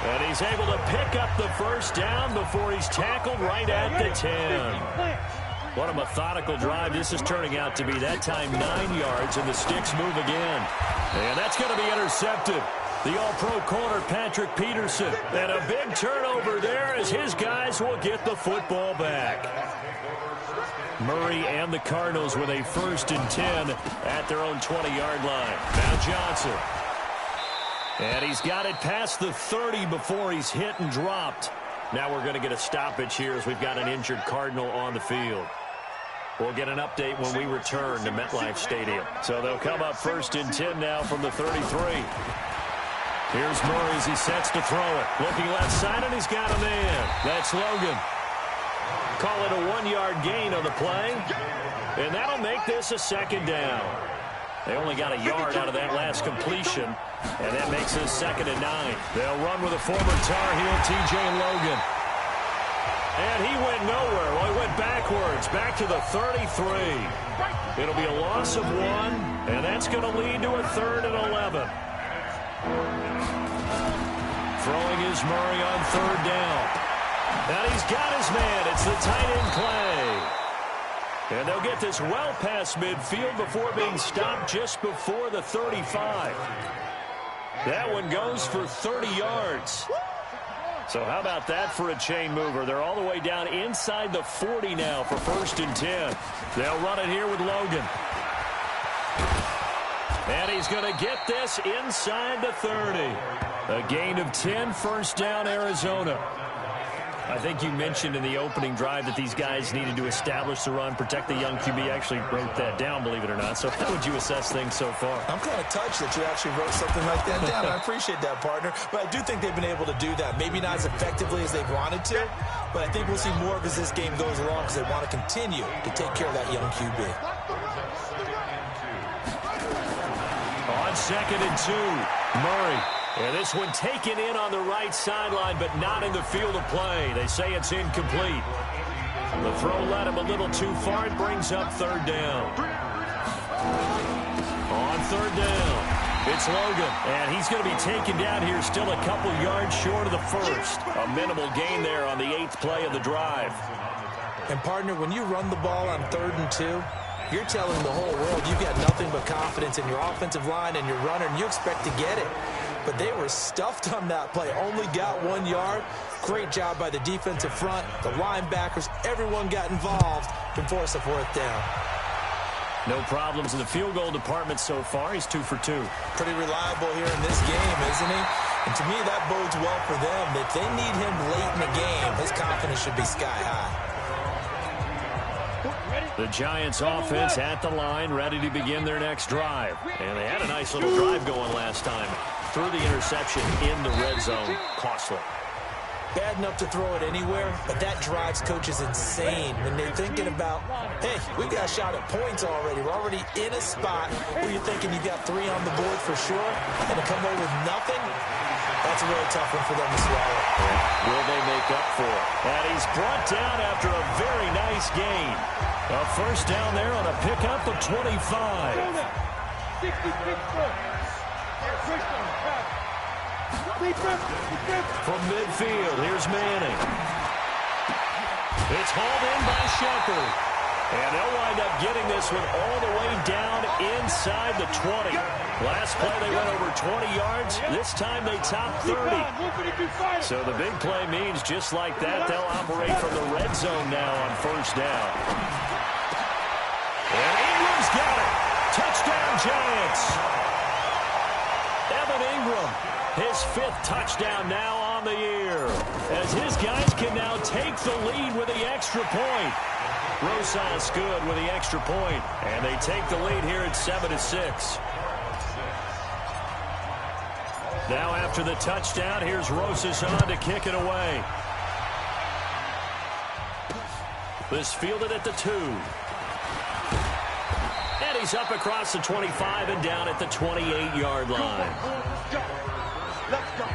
And he's able to pick up the first down before he's tackled right at the 10. What a methodical drive this is turning out to be. That time 9 yards, and the sticks move again. And that's going to be intercepted. The all-pro corner, Patrick Peterson. And a big turnover there as his guys will get the football back. Murray and the Cardinals with a 1st and 10 at their own 20-yard line. Now Johnson. And he's got it past the 30 before he's hit and dropped. Now we're going to get a stoppage here as we've got an injured Cardinal on the field. We'll get an update when we return to MetLife Stadium. So they'll come up 1st and 10 now from the 33. Here's Murray as he sets to throw it. Looking left side, and he's got a man. That's Logan. Call it a 1-yard gain on the play. And that'll make this a 2nd down. They only got a yard out of that last completion. And that makes it 2nd and 9. They'll run with a former Tar Heel, T.J. Logan. And he went nowhere. Well, he went backwards, back to the 33. It'll be a loss of 1, and that's going to lead to a 3rd and 11. Throwing is Murray on 3rd down. And he's got his man. It's the tight end play. And they'll get this well past midfield before being stopped just before the 35. That one goes for 30 yards. So how about that for a chain mover? They're all the way down inside the 40 now for 1st and 10. They'll run it here with Logan. And he's going to get this inside the 30. A gain of 10, 1st down, Arizona. I think you mentioned in the opening drive that these guys needed to establish the run, protect the young QB. I actually wrote that down, believe it or not. So how would you assess things so far? I'm kind of touched that you actually wrote something like that down. I appreciate that, partner. But I do think they've been able to do that. Maybe not as effectively as they've wanted to, but I think we'll see more of as this game goes along because they want to continue to take care of that young QB. On 2nd and 2, Murray. And this one taken in on the right sideline, but not in the field of play. They say it's incomplete. The throw led him a little too far. It brings up 3rd down. On 3rd down, it's Logan. And he's going to be taken down here still a couple yards short of the 1st. A minimal gain there on the 8th play of the drive. And, partner, when you run the ball on 3rd and 2, you're telling the whole world you've got nothing but confidence in your offensive line and your runner, and you expect to get it. But they were stuffed on that play. Only got 1 yard. Great job by the defensive front. The linebackers, everyone got involved to force a 4th down. No problems in the field goal department so far. He's 2 for 2. Pretty reliable here in this game, isn't he? And to me, that bodes well for them. If they need him late in the game, his confidence should be sky high. The Giants offense at the line, ready to begin their next drive. And they had a nice little drive going last time. Threw the interception in the red zone. Costly. Bad enough to throw it anywhere, but that drives coaches insane when they're thinking about, hey, we've got a shot at points already. We're already in a spot where you're thinking you got 3 on the board for sure, and to come away with nothing, that's a really tough one for them to swallow. Will they make up for it? And he's brought down after a very nice gain. A 1st down there on a pickup of 25. From midfield, here's Manning. It's hauled in by Shepard. And they'll wind up getting this one all the way down inside the 20. Last play they went over 20 yards. This time they topped 30. So the big play means just like that, they'll operate from the red zone now on 1st down. And Ingram's got it. Touchdown, Giants. Evan Ingram, his 5th touchdown now on the year, as his guys can now take the lead with the extra point. Rosas good with the extra point, and they take the lead here at 7-6. Now after the touchdown, here's Rosas on to kick it away. This fielded at the 2. And he's up across the 25 and down at the 28-yard line. Let's go.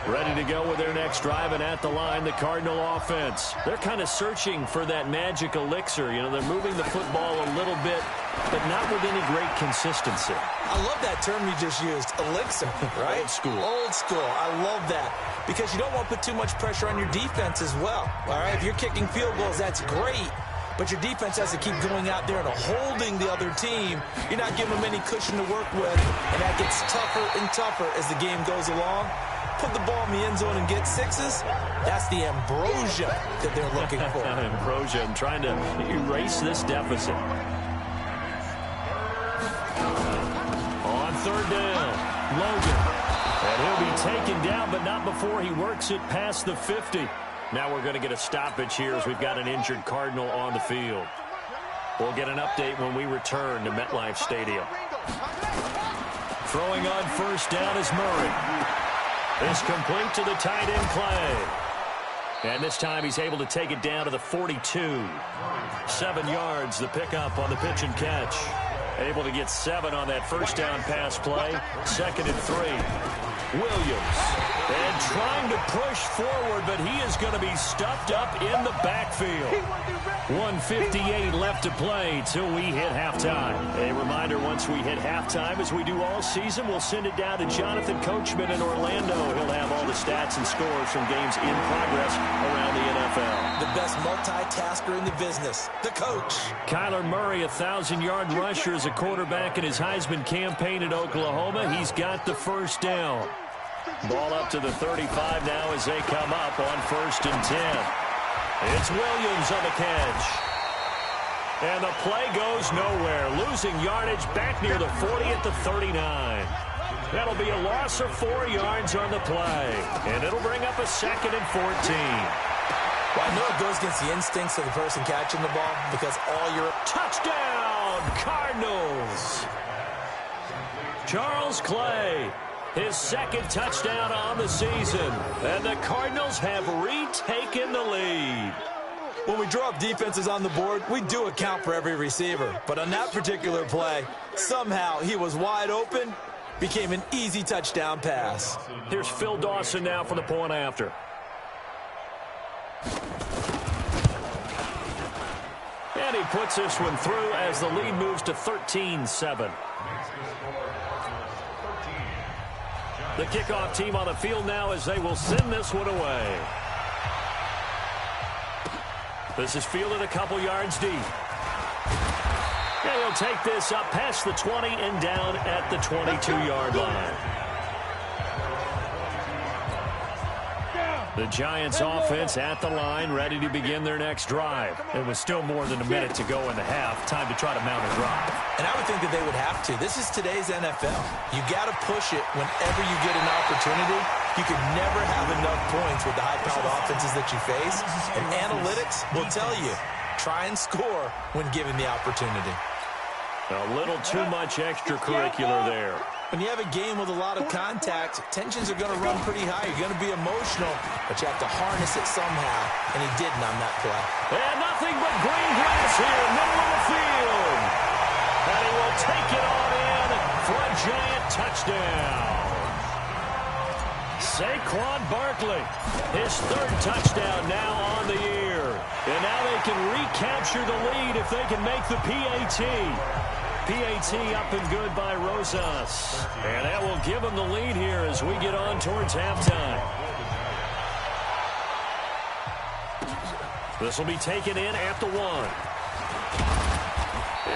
Ready to go with their next drive, and at the line, the Cardinal offense. They're kind of searching for that magic elixir. You know, they're moving the football a little bit, but not with any great consistency. I love that term you just used, elixir, right? Old school. Old school. I love that because you don't want to put too much pressure on your defense as well. All right, if you're kicking field goals, that's great. But your defense has to keep going out there and holding the other team. You're not giving them any cushion to work with, and that gets tougher and tougher as the game goes along. put the ball in the end zone and get sixes, that's the ambrosia that they're looking for. Ambrosia, and trying to erase this deficit. On third down, Logan. And he'll be taken down, but not before he works it past the 50. Now we're going to get a stoppage here as we've got an injured Cardinal on the field. We'll get an update when we return to MetLife Stadium. Throwing on first down is Murray. It's complete to the tight end, Clay. And this time he's able to take it down to the 42. 7 yards, the pickup on the pitch and catch. Able to get 7 on that first down pass play. 2nd and 3. Williams. And trying to push forward, but he is going to be stuffed up in the backfield. 1:58 left to play till we hit halftime. A reminder, once we hit halftime, as we do all season, we'll send it down to Jonathan Coachman in Orlando. He'll have all the stats and scores from games in progress around the NFL. The best multitasker in the business, the coach. Kyler Murray, 1,000-yard rusher as a quarterback in his Heisman campaign at Oklahoma. He's got the first down. Ball up to the 35 now as they come up on 1st and 10. It's Williams on the catch. And the play goes nowhere. Losing yardage back near the 40 at the 39. That'll be a loss of 4 yards on the play. And it'll bring up a 2nd and 14. Well, I know it goes against the instincts of the person catching the ball because all your touchdown, Cardinals. Charles Clay, his 2nd touchdown on the season. And the Cardinals have retaken the lead. When we draw up defenses on the board, we do account for every receiver. But on that particular play, somehow he was wide open, became an easy touchdown pass. Here's Phil Dawson now for the point after. And he puts this one through as the lead moves to 13-7. The kickoff team on the field now as they will send this one away. This is fielded a couple yards deep. And he'll take this up past the 20 and down at the 22-yard line. The Giants offense at the line, ready to begin their next drive. It was still more than a minute to go in the half. Time to try to mount a drive. And I would think that they would have to. This is today's NFL. You got to push it whenever you get an opportunity. You can never have enough points with the high-powered offenses that you face. And analytics will tell you, try and score when given the opportunity. A little too much extracurricular there. When you have a game with a lot of contact, tensions are going to run pretty high. You're going to be emotional, but you have to harness it somehow, and he didn't on that play. And nothing but green grass here, middle of the field. And he will take it on in for a giant touchdown. Saquon Barkley, his 3rd touchdown now on the year. And now they can recapture the lead if they can make the PAT. PAT up and good by Rosas. And that will give them the lead here as we get on towards halftime. This will be taken in at the 1.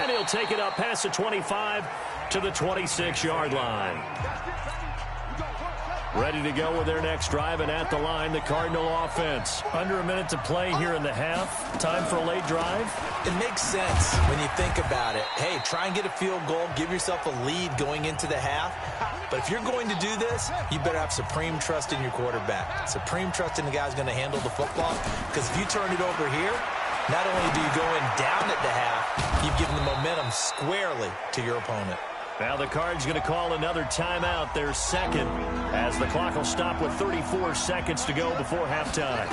And he'll take it up past the 25 to the 26-yard line. Ready to go with their next drive, and at the line, the Cardinal offense. Under a minute to play here in the half. Time for a late drive. It makes sense when you think about it. Hey, try and get a field goal. Give yourself a lead going into the half. But if you're going to do this, you better have supreme trust in your quarterback. Supreme trust in the guy who's going to handle the football. Because if you turn it over here, not only do you go in down at the half, you've given the momentum squarely to your opponent. Now the Cards going to call another timeout, their 2nd, as the clock will stop with 34 seconds to go before halftime.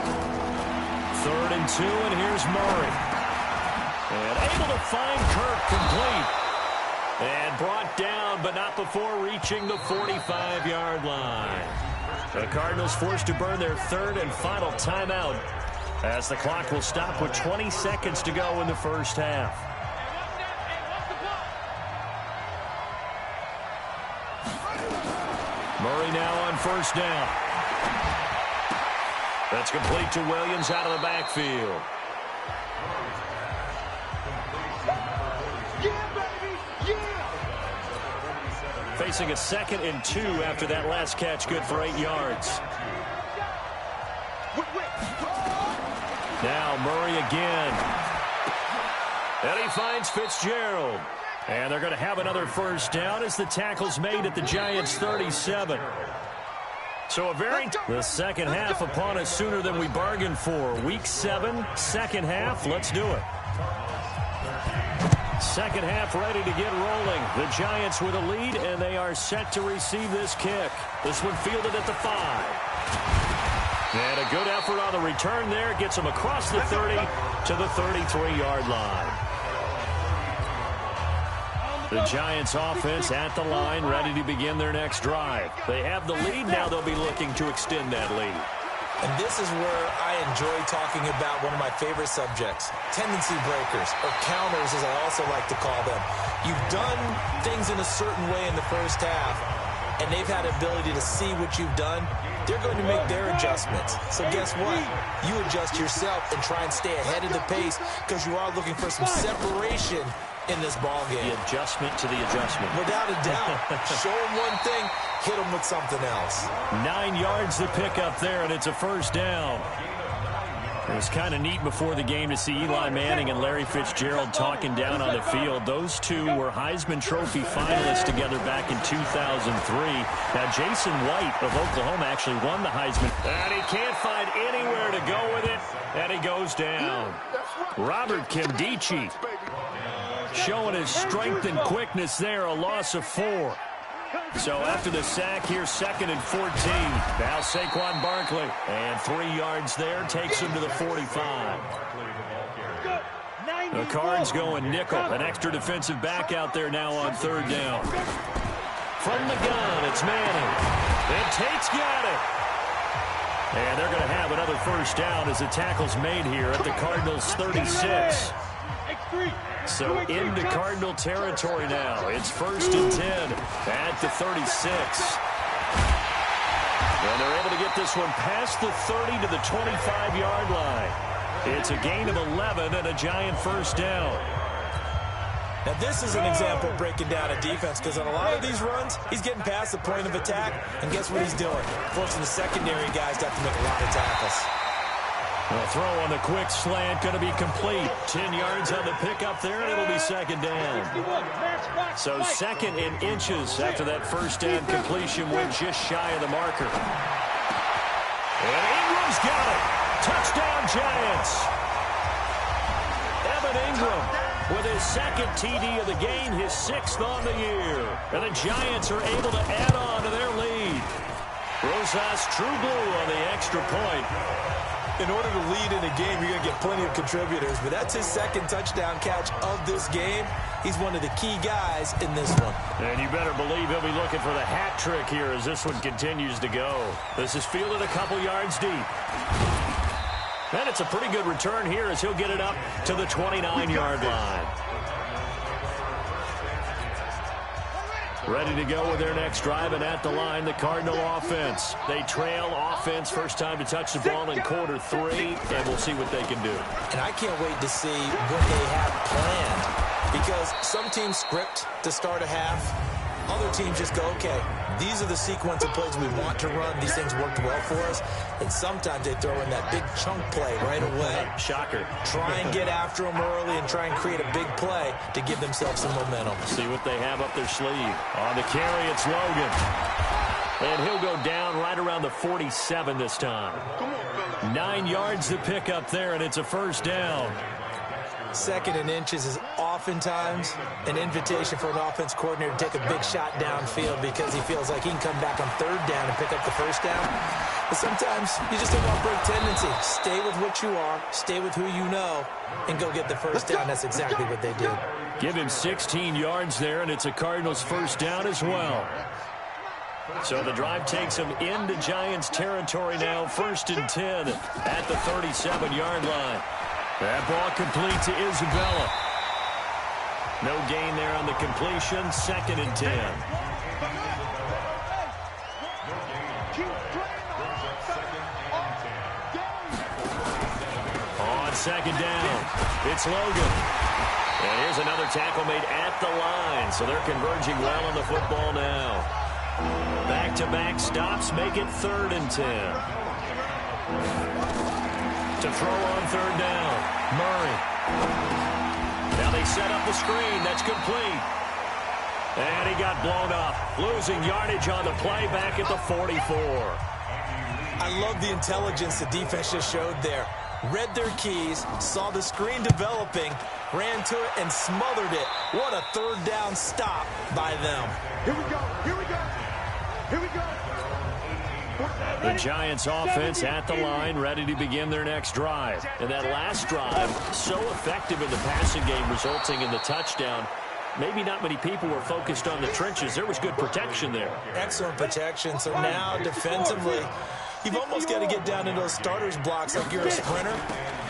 3rd and 2, and here's Murray. And able to find Kirk complete. And brought down, but not before reaching the 45-yard line. The Cardinals forced to burn their 3rd and final timeout, as the clock will stop with 20 seconds to go in the first half. Murray now on first down. That's complete to Williams out of the backfield. facing a 2nd and 2 after that last catch, good for 8 yards. Now Murray again. And he finds Fitzgerald. And they're going to have another first down as the tackle's made at the Giants' 37. So the second half upon us sooner than we bargained for. Week 7, second half. Let's do it. Second half ready to get rolling. The Giants with a lead, and they are set to receive this kick. This one fielded at the 5. And a good effort on the return there. Gets them across the 30 to the 33-yard line. The Giants offense at the line, ready to begin their next drive. They have the lead. Now they'll be looking to extend that lead. And this is where I enjoy talking about one of my favorite subjects, tendency breakers, or counters as I also like to call them. You've done things in a certain way in the first half, and they've had the ability to see what you've done. They're going to make their adjustments. So guess what? You adjust yourself and try and stay ahead of the pace because you are looking for some separation in this ball game. The adjustment to the adjustment. Without a doubt. Show them one thing, hit them with something else. 9 yards to pick up there, and it's a first down. It was kind of neat before the game to see Eli Manning and Larry Fitzgerald talking down on the field. Those two were Heisman Trophy finalists together back in 2003. Now, Jason White of Oklahoma actually won the Heisman. And he can't find anywhere to go with it, and he goes down. Robert Kimdichie showing his strength and quickness there, a loss of 4. So after the sack here, 2nd and 14. Now Saquon Barkley. And 3 yards there takes him to the 45. The Cards going nickel. An extra defensive back out there now on 3rd down. From the gun, it's Manning. And Tate's got it. And they're going to have another first down as the tackle's made here at the Cardinals' 36. So into Cardinal territory now. It's 1st and 10 at the 36. And they're able to get this one past the 30 to the 25-yard line. It's a gain of 11 and a Giant first down. Now this is an example of breaking down a defense because on a lot of these runs, he's getting past the point of attack, and guess what he's doing? Forcing the secondary guys to have to make a lot of tackles. The throw on the quick slant going to be complete. 10 yards on the pickup there, and it'll be 2nd down. So 2nd and inches after that first down completion. We're just shy of the marker. And Ingram's got it. Touchdown, Giants. Evan Ingram with his 2nd TD of the game, his 6th on the year. And the Giants are able to add on to their lead. Rosas True Blue on the extra point. In order to lead in a game, you're going to get plenty of contributors, but that's his 2nd touchdown catch of this game. He's one of the key guys in this one. And you better believe he'll be looking for the hat trick here as this one continues to go. This is fielded a couple yards deep. And it's a pretty good return here as he'll get it up to the 29-yard line. Ready to go with their next drive, and at the line, the Cardinal offense. They trail offense, first time to touch the ball in Q3, and we'll see what they can do. And I can't wait to see what they have planned, because some teams script to start a half. Other teams just go, okay, these are the sequence of plays we want to run. These things worked well for us. And sometimes they throw in that big chunk play right away. Shocker. Try and get after them early and try and create a big play to give themselves some momentum. See what they have up their sleeve. On the carry, it's Logan. And he'll go down right around the 47 this time. 9 yards to pick up there, and it's a first down. 2nd and inches is oftentimes an invitation for an offense coordinator to take a big shot downfield because he feels like he can come back on 3rd down and pick up the first down. But sometimes you just don't want to break tendency. Stay with what you are, stay with who you know, and go get the first down. That's exactly what they did. Give him 16 yards there, and it's a Cardinals first down as well. So the drive takes him into Giants territory now, 1st and 10 at the 37-yard line. That ball complete to Isabella. No gain there on the completion. 2nd and 10. On 2nd down, it's Logan. And here's another tackle made at the line. So they're converging well on the football now. Back-to-back stops make it 3rd and 10. To throw on 3rd down, Murray. Now they set up the screen. That's complete. And he got blown up, losing yardage on the play back at the 44. I love the intelligence the defense just showed there. Read their keys, saw the screen developing, ran to it, and smothered it. What a 3rd down stop by them. Here we go. Here we go. Here we go. The Giants offense at the line, ready to begin their next drive. And that last drive, so effective in the passing game, resulting in the touchdown. Maybe not many people were focused on the trenches. There was good protection there. Excellent protection. So now defensively, you've almost got to get down into those starters blocks like you're a sprinter.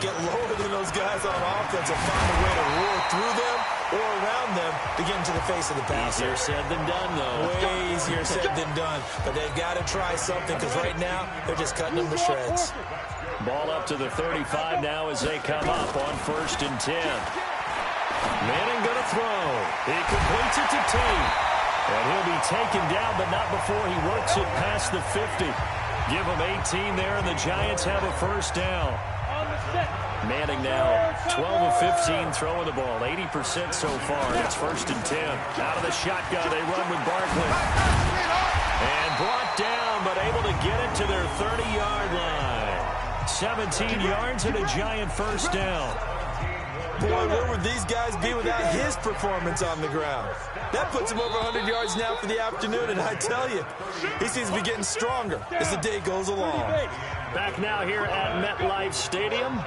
Get lower than those guys on offense and find a way to roar through them or around them to get into the face of the passer. Easier said than done, though. Way easier said than done. But they've got to try something because right now they're just cutting them to shreds. Ball up to the 35 now as they come up on 1st and 10. Manning going to throw. He completes it to Tate. And he'll be taken down, but not before he works it past the 50. Give him 18 there, and the Giants have a 1st down. Manning now 12 of 15 throwing the ball, 80% so far. It's 1st and 10. Out of the shotgun, they run with Barkley. And brought down, but able to get it to their 30-yard line. 17 yards and a Giant 1st down. Boy, where would these guys be without his performance on the ground? That puts him over 100 yards now for the afternoon, and I tell you, he seems to be getting stronger as the day goes along. Back now here at MetLife Stadium.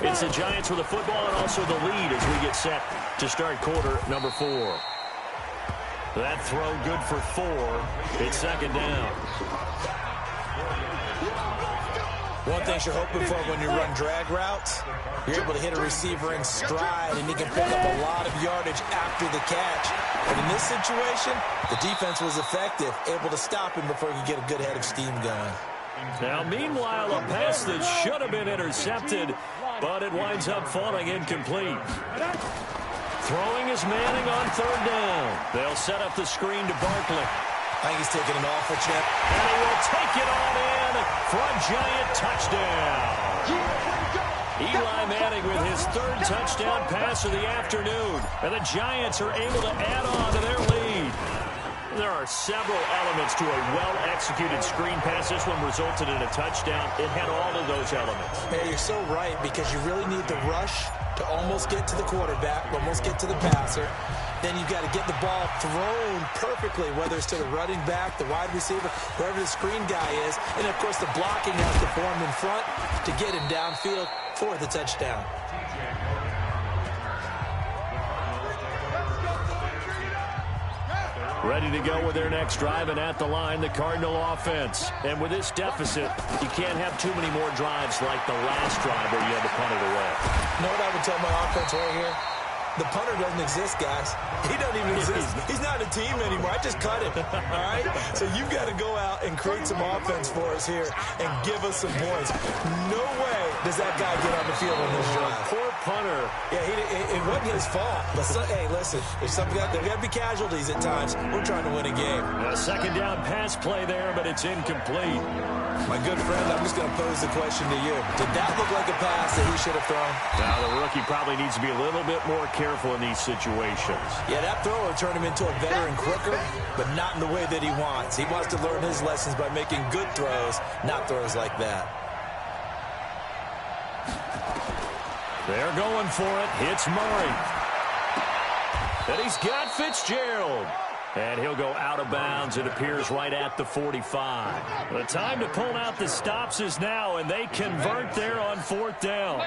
It's the Giants with the football and also the lead as we get set to start quarter number 4. That throw good for 4. It's 2nd down. One thing you're hoping for when you run drag routes, you're able to hit a receiver in stride, and he can pick up a lot of yardage after the catch. But in this situation, the defense was effective, able to stop him before he could get a good head of steam going. Now, meanwhile, a pass that should have been intercepted, but it winds up falling incomplete. Throwing is Manning on 3rd down. They'll set up the screen to Barkley. I think he's taking an awful chip. And he will take it on in for a Giant touchdown. Eli Manning with his 3rd touchdown pass of the afternoon. And the Giants are able to add on to their lead. There are several elements to a well-executed screen pass. This one resulted in a touchdown. It had all of those elements. Hey, you're so right, because you really need the rush to almost get to the quarterback, almost get to the passer. Then you've got to get the ball thrown perfectly, whether it's to the running back, the wide receiver, wherever the screen guy is. And, of course, the blocking has to form in front to get him downfield for the touchdown. Ready to go with their next drive, and at the line, the Cardinal offense. And with this deficit, you can't have too many more drives like the last drive where you had to punt it away. You know what I would tell my offense right here? The punter doesn't exist, guys. He doesn't even exist. He's not a team anymore. I just cut him, all right? So you've got to go out and create some offense for us here and give us some points. No way does that guy get on the field on this drive. Poor punter. Yeah, it wasn't his fault. But, hey, listen, there's got to be casualties at times. We're trying to win a game. A 2nd down pass play there, but it's incomplete. My good friend, I'm just going to pose the question to you. Did that look like a pass that he should have thrown? Now, the rookie probably needs to be a little bit more careful in these situations. Yeah, that throw will turn him into a veteran quicker, but not in the way that he wants. He wants to learn his lessons by making good throws, not throws like that. They're going for it. It's Murray. And he's got Fitzgerald. And he'll go out of bounds, it appears, right at the 45. The time to pull out the stops is now, and they convert there on 4th down.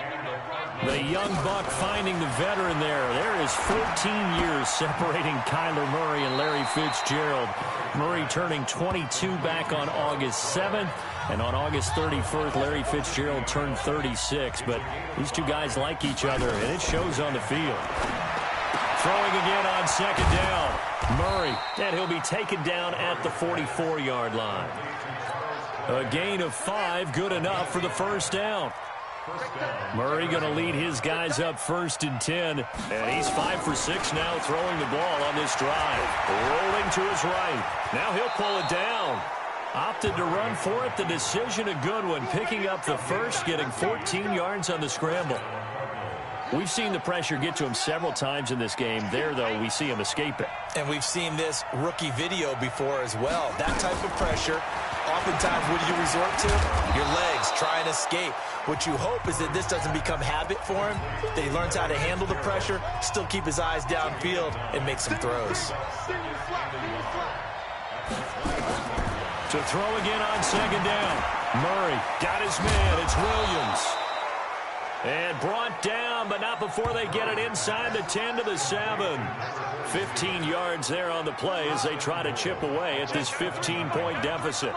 The young buck finding the veteran there. There is 14 years separating Kyler Murray and Larry Fitzgerald. Murray turning 22 back on August 7th. And on August 31st, Larry Fitzgerald turned 36. But these two guys like each other, and it shows on the field. Throwing again on 2nd down. Murray, and he'll be taken down at the 44-yard line. A gain of 5, good enough for the 1st down. Murray going to lead his guys up 1st and 10. And he's 5 for 6 now throwing the ball on this drive. Rolling to his right. Now he'll pull it down. Opted to run for it. The decision a good one. Picking up the first, getting 14 yards on the scramble. We've seen the pressure get to him several times in this game. There, though, we see him escape it. And we've seen this rookie video before as well. That type of pressure, oftentimes what do you resort to? Your legs, try and escape. What you hope is that this doesn't become habit for him, that he learns how to handle the pressure, still keep his eyes downfield, and make some throws. To throw again on 2nd down. Murray got his man. It's Williams. And brought down, but not before they get it inside the 10 to the 7. 15 yards there on the play as they try to chip away at this 15-point deficit.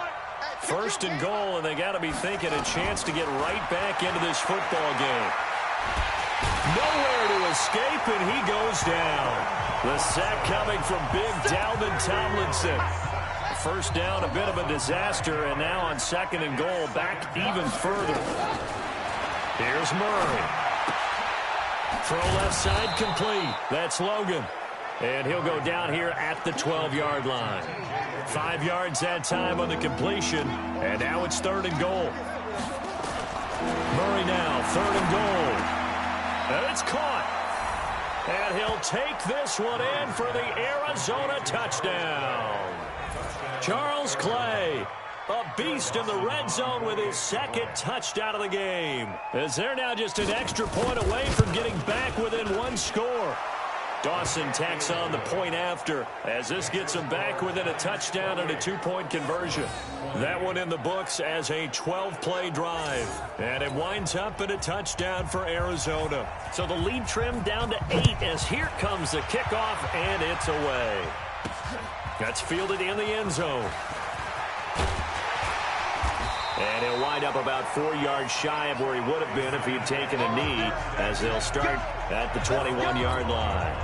1st and goal, and they got to be thinking a chance to get right back into this football game. Nowhere to escape, and he goes down. The sack coming from big Dalvin Tomlinson. 1st down, a bit of a disaster, and now on 2nd and goal, back even further. Here's Murray. Throw left side complete. That's Logan. And he'll go down here at the 12-yard line. 5 yards that time on the completion. And now it's 3rd and goal. Murray now, 3rd and goal. And it's caught. And he'll take this one in for the Arizona touchdown. Charles Clay, a beast in the red zone with his 2nd touchdown of the game. As they're now just an extra point away from getting back within 1 score. Dawson tacks on the point after as this gets them back within a touchdown and a 2-point conversion. That one in the books as a 12-play drive. And it winds up in a touchdown for Arizona. So the lead trimmed down to 8 as here comes the kickoff, and it's away. That's fielded in the end zone. And he'll wind up about 4 yards shy of where he would have been if he had taken a knee, as they'll start at the 21-yard line.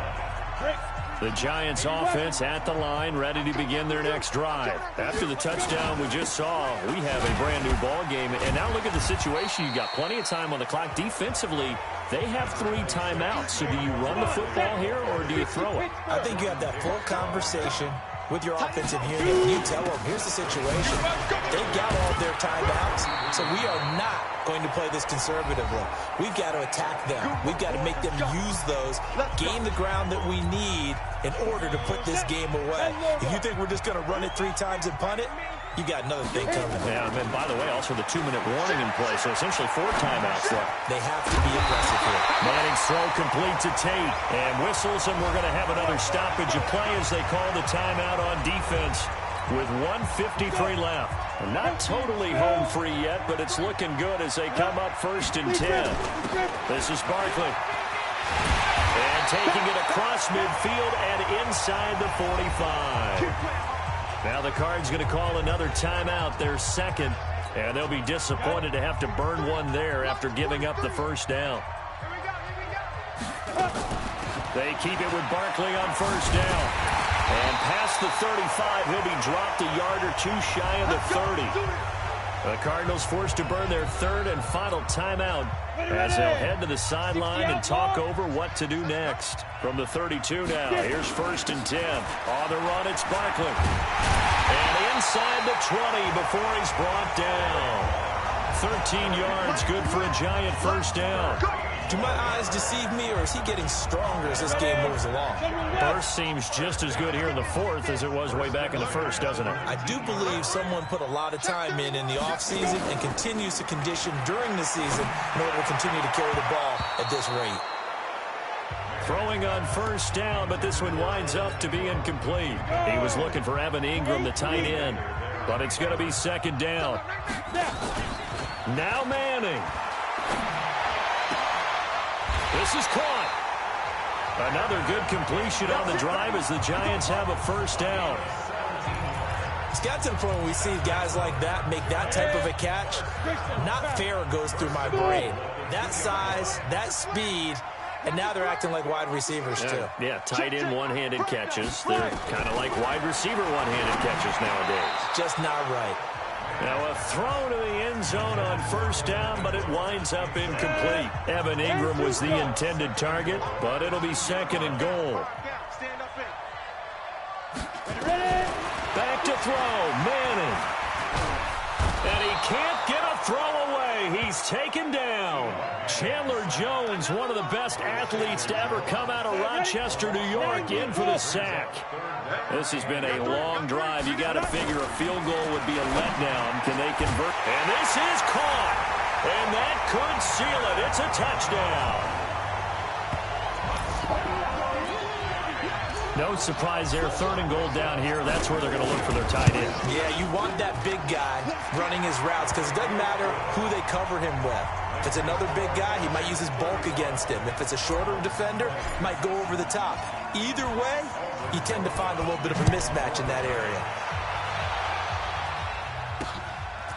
The Giants offense at the line, ready to begin their next drive. After the touchdown we just saw, we have a brand new ball game. And now look at the situation. You got plenty of time on the clock. Defensively, they have 3 timeouts. So do you run the football here or do you throw it? I think you have that full conversation with your offensive unit. You tell them, here's the situation. They got all their timeouts, so we are not going to play this conservatively. We've got to attack them. We've got to make them use those, gain the ground that we need in order to put this game away. If you think we're just going to run it 3 times and punt it, you got another thing coming. Yeah, and by the way, also the 2-minute warning in play, so essentially 4 timeouts left. They have to be aggressive here. Manning's throw complete to Tate, and whistles, and we're going to have another stoppage of play as they call the timeout on defense with 1:53 left. Not totally home free yet, but it's looking good as they come up 1st and 10. This is Barkley. And taking it across midfield and inside the 45. Now the Cards going to call another timeout, their 2nd, and they'll be disappointed to have to burn one there after giving up the 1st down. They keep it with Barkley on 1st down. And past the 35, he'll be dropped a yard or 2 shy of the 30. The Cardinals forced to burn their 3rd and final timeout as they'll head to the sideline and talk over what to do next. From the 32 now, here's 1st and 10. On the run, it's Barkley. And inside the 20 before he's brought down. 13 yards, good for a Giant 1st down. Do my eyes deceive me, or is he getting stronger as this game moves along? Burst seems just as good here in the 4th as it was way back in the 1st, doesn't it? I do believe someone put a lot of time in the offseason and continues to condition during the season in order to continue to carry the ball at this rate. Throwing on 1st down, but this one winds up to be incomplete. He was looking for Evan Ingram, the tight end, but it's going to be 2nd down. Now Manning. This is caught. Another good completion on the drive as the Giants have a 1st down. It's got to the point where we see guys like that make that type of a catch. Not fair goes through my brain. That size, that speed, and now they're acting like wide receivers too. Yeah, tight end one-handed catches. They're kind of like wide receiver one-handed catches nowadays. Just not right. Now a throw to the end zone on first down, but it winds up incomplete. Evan Ingram was the intended target, but it'll be second and goal. Back to throw, Madden. And he can't get a throw away. He's taken down. Chandler Jones, one of the best athletes to ever come out of Rochester, New York, in for the sack. This has been a long drive. You got to figure a field goal would be a letdown. Can they convert? And this is caught. And that could seal it. It's a touchdown. No surprise there. Third and goal down here. That's where they're going to look for their tight end. Yeah, you want that big guy running his routes because it doesn't matter who they cover him with. If it's another big guy, he might use his bulk against him. If it's a shorter defender, he might go over the top. Either way, you tend to find a little bit of a mismatch in that area.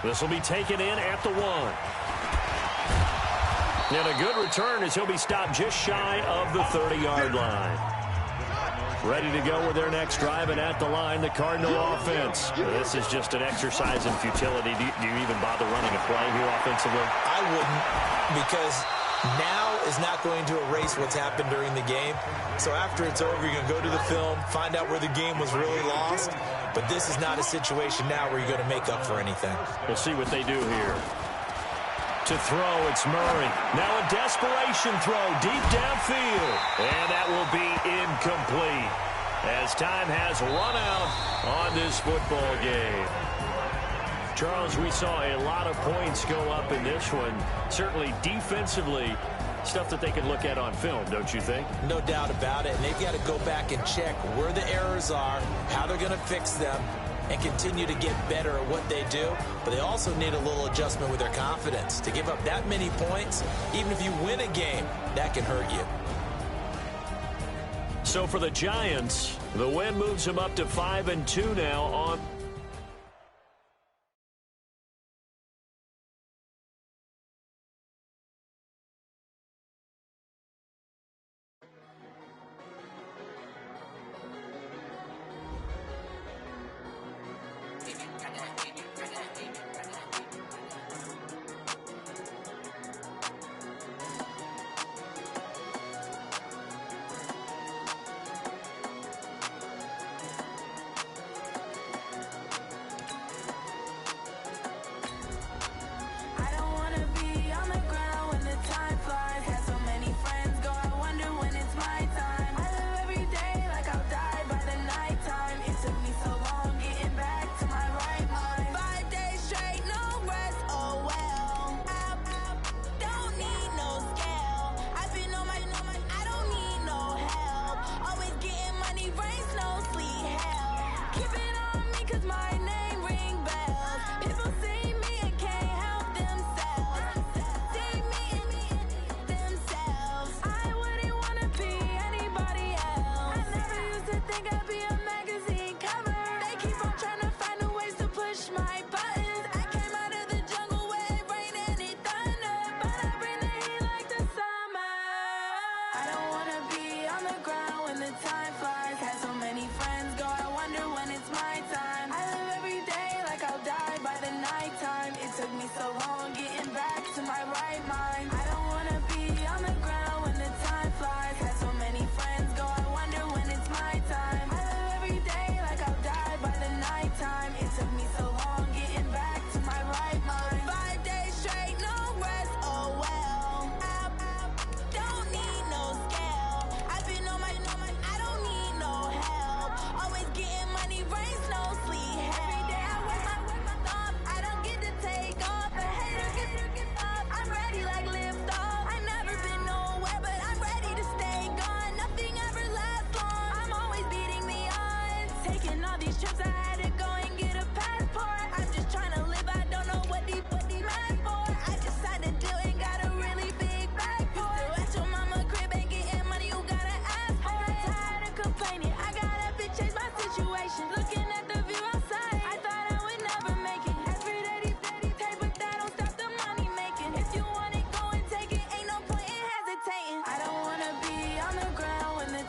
This will be taken in at the 1. And a good return as he'll be stopped just shy of the 30-yard line. Ready to go with their next drive, and at the line, the Cardinal offense. This is just an exercise in futility. Do you even bother running a play here offensively? I wouldn't, because now is not going to erase what's happened during the game. So after it's over, you're going to go to the film, find out where the game was really lost. But this is not a situation now where you're going to make up for anything. We'll see what they do here. To throw, it's Murray. Now a desperation throw deep downfield. And that will be incomplete as time has run out on this football game. Charles, we saw a lot of points go up in this one. Certainly defensively, stuff that they can look at on film, don't you think? No doubt about it. And they've got to go back and check where the errors are, how they're going to fix them, and continue to get better at what they do. But they also need a little adjustment with their confidence. To give up that many points, even if you win a game, that can hurt you. So for the Giants, the win moves them up to 5-2 now on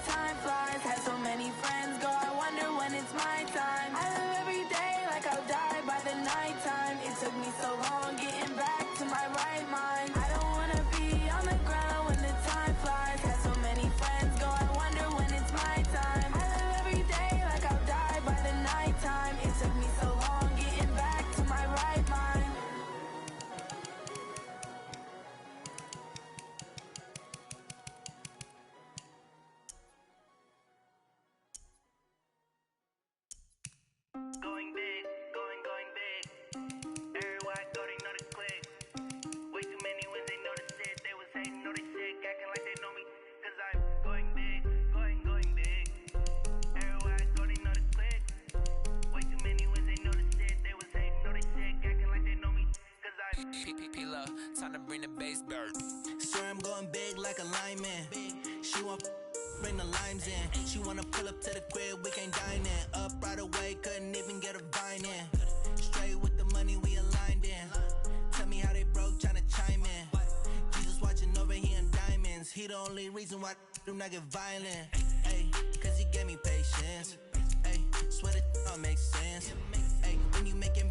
time flies. Had so many friends go, I wonder when it's my time. bring the bass bird. Swear I'm going big like a lineman. She want bring the limes in. She wanna pull up to the crib, we can't dine in. Up right away, couldn't even get a vine in. Straight with the money, we aligned in. Tell me how they broke, tryna chime in. Jesus watching over here in diamonds. He the only reason why do not get violent. Ay, cause he gave me patience. Ay, swear that all makes sense. Ay, when you make it